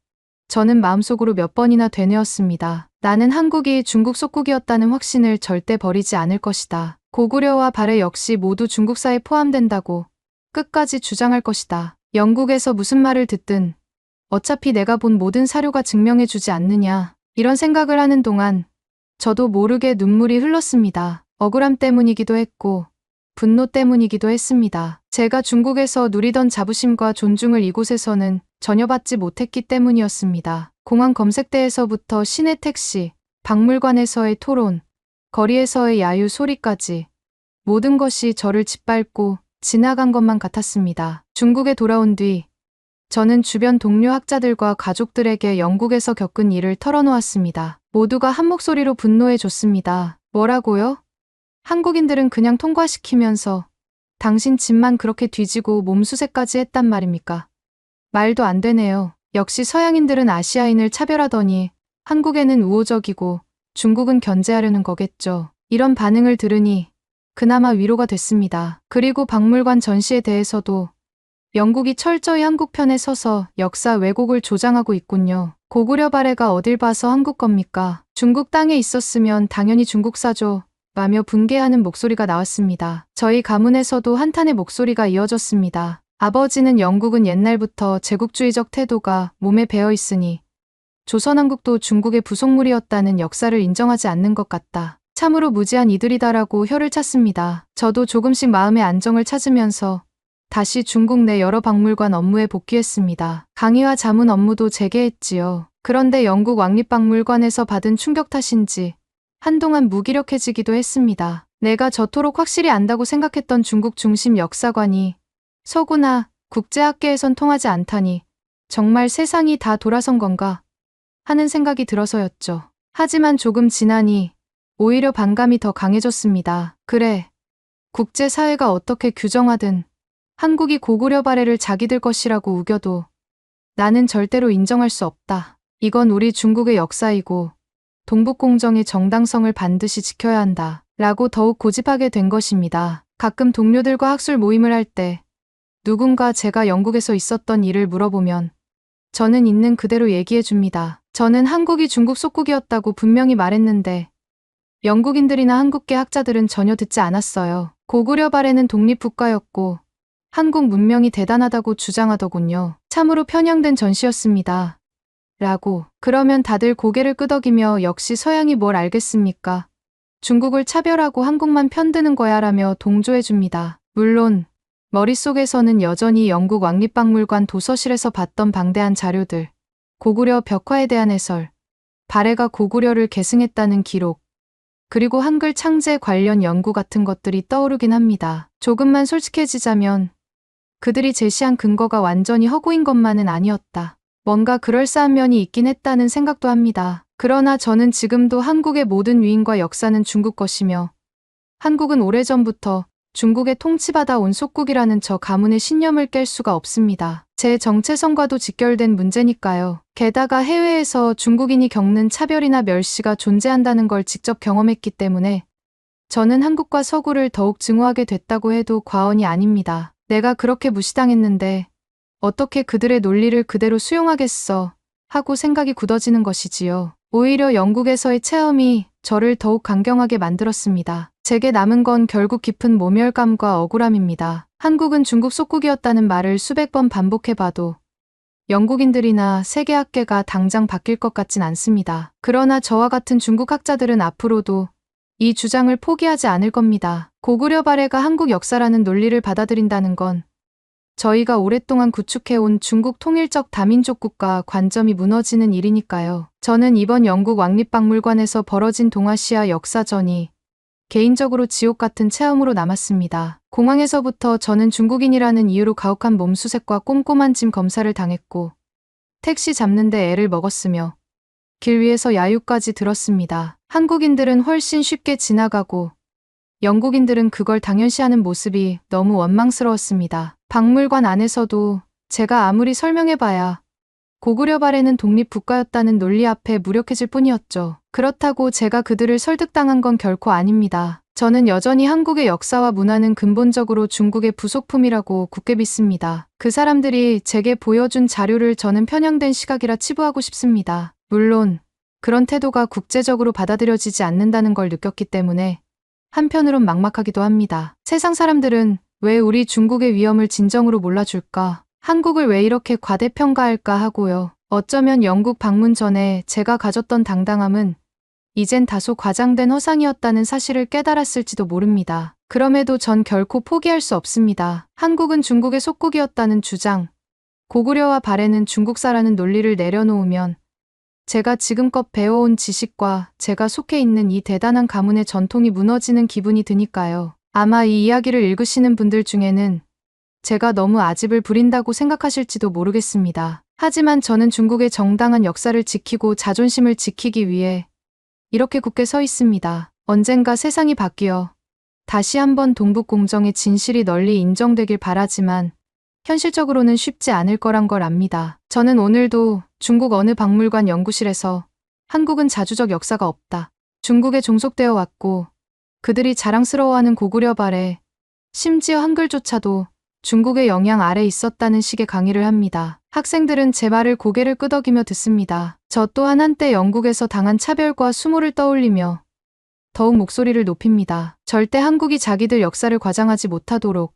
저는 마음속으로 몇 번이나 되뇌었습니다. 나는 한국이 중국 속국이었다는 확신을 절대 버리지 않을 것이다. 고구려와 발해 역시 모두 중국사에 포함된다고 끝까지 주장할 것이다. 영국에서 무슨 말을 듣든 어차피 내가 본 모든 사료가 증명해주지 않느냐. 이런 생각을 하는 동안 저도 모르게 눈물이 흘렀습니다. 억울함 때문이기도 했고 분노 때문이기도 했습니다. 제가 중국에서 누리던 자부심과 존중을 이곳에서는 전혀 받지 못했기 때문이었습니다. 공항 검색대에서부터 시내 택시, 박물관에서의 토론, 거리에서의 야유 소리까지 모든 것이 저를 짓밟고 지나간 것만 같았습니다. 중국에 돌아온 뒤 저는 주변 동료 학자들과 가족들에게 영국에서 겪은 일을 털어놓았습니다. 모두가 한 목소리로 분노해 줬습니다. 뭐라고요? 한국인들은 그냥 통과시키면서 당신 집만 그렇게 뒤지고 몸수세까지 했단 말입니까? 말도 안 되네요. 역시 서양인들은 아시아인을 차별하더니 한국에는 우호적이고 중국은 견제하려는 거겠죠. 이런 반응을 들으니 그나마 위로가 됐습니다. 그리고 박물관 전시에 대해서도 영국이 철저히 한국 편에 서서 역사 왜곡을 조장하고 있군요. 고구려 발해가 어딜 봐서 한국 겁니까? 중국 땅에 있었으면 당연히 중국사죠. 라며 분개하는 목소리가 나왔습니다. 저희 가문에서도 한탄의 목소리가 이어졌습니다. 아버지는 영국은 옛날부터 제국주의적 태도가 몸에 배어 있으니 조선왕국도 중국의 부속물이었다는 역사를 인정하지 않는 것 같다. 참으로 무지한 이들이다라고 혀를 찼습니다. 저도 조금씩 마음의 안정을 찾으면서 다시 중국 내 여러 박물관 업무에 복귀했습니다. 강의와 자문 업무도 재개했지요. 그런데 영국 왕립박물관에서 받은 충격 탓인지 한동안 무기력해지기도 했습니다. 내가 저토록 확실히 안다고 생각했던 중국 중심 역사관이 서구나 국제학계에선 통하지 않다니 정말 세상이 다 돌아선 건가 하는 생각이 들어서였죠. 하지만 조금 지나니 오히려 반감이 더 강해졌습니다. 그래, 국제사회가 어떻게 규정하든 한국이 고구려 발해를 자기들 것이라고 우겨도 나는 절대로 인정할 수 없다. 이건 우리 중국의 역사이고 동북공정의 정당성을 반드시 지켜야 한다. 라고 더욱 고집하게 된 것입니다. 가끔 동료들과 학술 모임을 할 때 누군가 제가 영국에서 있었던 일을 물어보면 저는 있는 그대로 얘기해 줍니다. 저는 한국이 중국 속국이었다고 분명히 말했는데 영국인들이나 한국계 학자들은 전혀 듣지 않았어요. 고구려 발해는 독립국가였고 한국 문명이 대단하다고 주장하더군요. 참으로 편향된 전시였습니다. 라고. 그러면 다들 고개를 끄덕이며 역시 서양이 뭘 알겠습니까? 중국을 차별하고 한국만 편드는 거야 라며 동조해줍니다. 물론 머릿속에서는 여전히 영국 왕립박물관 도서실에서 봤던 방대한 자료들, 고구려 벽화에 대한 해설, 발해가 고구려를 계승했다는 기록, 그리고 한글 창제 관련 연구 같은 것들이 떠오르긴 합니다. 조금만 솔직해지자면 그들이 제시한 근거가 완전히 허구인 것만은 아니었다. 뭔가 그럴싸한 면이 있긴 했다는 생각도 합니다. 그러나 저는 지금도 한국의 모든 위인과 역사는 중국 것이며 한국은 오래전부터 중국의 통치받아 온 속국이라는 저 가문의 신념을 깰 수가 없습니다. 제 정체성과도 직결된 문제니까요. 게다가 해외에서 중국인이 겪는 차별이나 멸시가 존재한다는 걸 직접 경험했기 때문에 저는 한국과 서구를 더욱 증오하게 됐다고 해도 과언이 아닙니다. 내가 그렇게 무시당했는데 어떻게 그들의 논리를 그대로 수용하겠어 하고 생각이 굳어지는 것이지요. 오히려 영국에서의 체험이 저를 더욱 강경하게 만들었습니다. 제게 남은 건 결국 깊은 모멸감과 억울함입니다. 한국은 중국 속국이었다는 말을 수백 번 반복해봐도 영국인들이나 세계학계가 당장 바뀔 것 같진 않습니다. 그러나 저와 같은 중국 학자들은 앞으로도 이 주장을 포기하지 않을 겁니다. 고구려 발해가 한국 역사라는 논리를 받아들인다는 건 저희가 오랫동안 구축해온 중국 통일적 다민족 국가 관점이 무너지는 일이니까요. 저는 이번 영국 왕립박물관에서 벌어진 동아시아 역사전이 개인적으로 지옥 같은 체험으로 남았습니다. 공항에서부터 저는 중국인이라는 이유로 가혹한 몸수색과 꼼꼼한 짐 검사를 당했고 택시 잡는데 애를 먹었으며 길 위에서 야유까지 들었습니다. 한국인들은 훨씬 쉽게 지나가고 영국인들은 그걸 당연시하는 모습이 너무 원망스러웠습니다. 박물관 안에서도 제가 아무리 설명해봐야 고구려 발해는 독립국가였다는 논리 앞에 무력해질 뿐이었죠. 그렇다고 제가 그들을 설득당한 건 결코 아닙니다. 저는 여전히 한국의 역사와 문화는 근본적으로 중국의 부속품이라고 굳게 믿습니다. 그 사람들이 제게 보여준 자료를 저는 편향된 시각이라 치부하고 싶습니다. 물론 그런 태도가 국제적으로 받아들여지지 않는다는 걸 느꼈기 때문에 한편으론 막막하기도 합니다. 세상 사람들은 왜 우리 중국의 위험을 진정으로 몰라줄까? 한국을 왜 이렇게 과대평가할까 하고요. 어쩌면 영국 방문 전에 제가 가졌던 당당함은 이젠 다소 과장된 허상이었다는 사실을 깨달았을지도 모릅니다. 그럼에도 전 결코 포기할 수 없습니다. 한국은 중국의 속국이었다는 주장, 고구려와 발해는 중국사라는 논리를 내려놓으면 제가 지금껏 배워온 지식과 제가 속해 있는 이 대단한 가문의 전통이 무너지는 기분이 드니까요. 아마 이 이야기를 읽으시는 분들 중에는 제가 너무 아집을 부린다고 생각하실지도 모르겠습니다. 하지만 저는 중국의 정당한 역사를 지키고 자존심을 지키기 위해 이렇게 굳게 서 있습니다. 언젠가 세상이 바뀌어 다시 한번 동북공정의 진실이 널리 인정되길 바라지만 현실적으로는 쉽지 않을 거란 걸 압니다. 저는 오늘도 중국 어느 박물관 연구실에서 한국은 자주적 역사가 없다. 중국에 종속되어 왔고 그들이 자랑스러워하는 고구려 발에 심지어 한글조차도 중국의 영향 아래 있었다는 식의 강의를 합니다. 학생들은 제 말을 고개를 끄덕이며 듣습니다. 저 또한 한때 영국에서 당한 차별과 수모를 떠올리며 더욱 목소리를 높입니다. 절대 한국이 자기들 역사를 과장하지 못하도록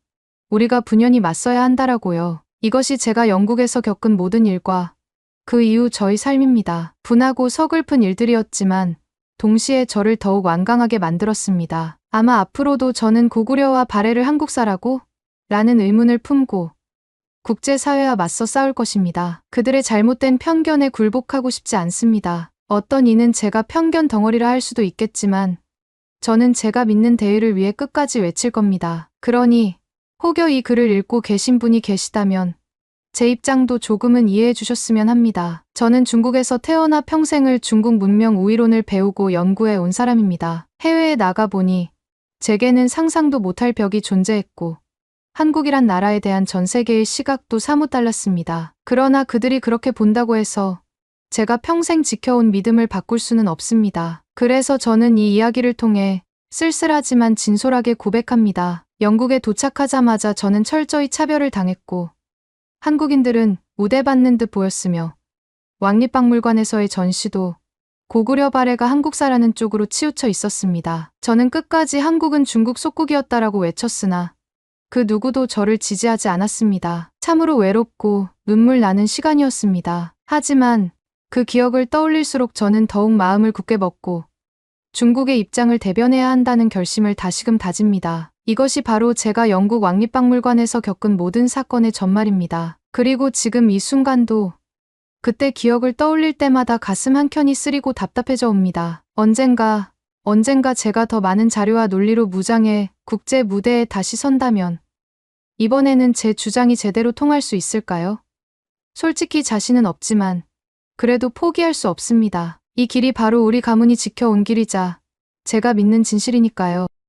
우리가 분연히 맞서야 한다라고요. 이것이 제가 영국에서 겪은 모든 일과 그 이후 저희 삶입니다. 분하고 서글픈 일들이었지만 동시에 저를 더욱 완강하게 만들었습니다. 아마 앞으로도 저는 고구려와 발해를 한국사라고? 라는 의문을 품고 국제사회와 맞서 싸울 것입니다. 그들의 잘못된 편견에 굴복하고 싶지 않습니다. 어떤 이는 제가 편견 덩어리라 할 수도 있겠지만 저는 제가 믿는 대의를 위해 끝까지 외칠 겁니다. 그러니 혹여 이 글을 읽고 계신 분이 계시다면 제 입장도 조금은 이해해 주셨으면 합니다. 저는 중국에서 태어나 평생을 중국 문명 우위론을 배우고 연구해 온 사람입니다. 해외에 나가보니 제게는 상상도 못할 벽이 존재했고 한국이란 나라에 대한 전 세계의 시각도 사뭇 달랐습니다. 그러나 그들이 그렇게 본다고 해서 제가 평생 지켜온 믿음을 바꿀 수는 없습니다. 그래서 저는 이 이야기를 통해 쓸쓸하지만 진솔하게 고백합니다. 영국에 도착하자마자 저는 철저히 차별을 당했고 한국인들은 우대받는 듯 보였으며 왕립박물관에서의 전시도 고구려 발해가 한국사라는 쪽으로 치우쳐 있었습니다. 저는 끝까지 한국은 중국 속국이었다라고 외쳤으나 그 누구도 저를 지지하지 않았습니다. 참으로 외롭고 눈물 나는 시간이었습니다. 하지만 그 기억을 떠올릴수록 저는 더욱 마음을 굳게 먹고 중국의 입장을 대변해야 한다는 결심을 다시금 다집니다. 이것이 바로 제가 영국 왕립박물관에서 겪은 모든 사건의 전말입니다. 그리고 지금 이 순간도 그때 기억을 떠올릴 때마다 가슴 한켠이 쓰리고 답답해져 옵니다. 언젠가 제가 더 많은 자료와 논리로 무장해 국제 무대에 다시 선다면 이번에는 제 주장이 제대로 통할 수 있을까요? 솔직히 자신은 없지만 그래도 포기할 수 없습니다. 이 길이 바로 우리 가문이 지켜온 길이자 제가 믿는 진실이니까요.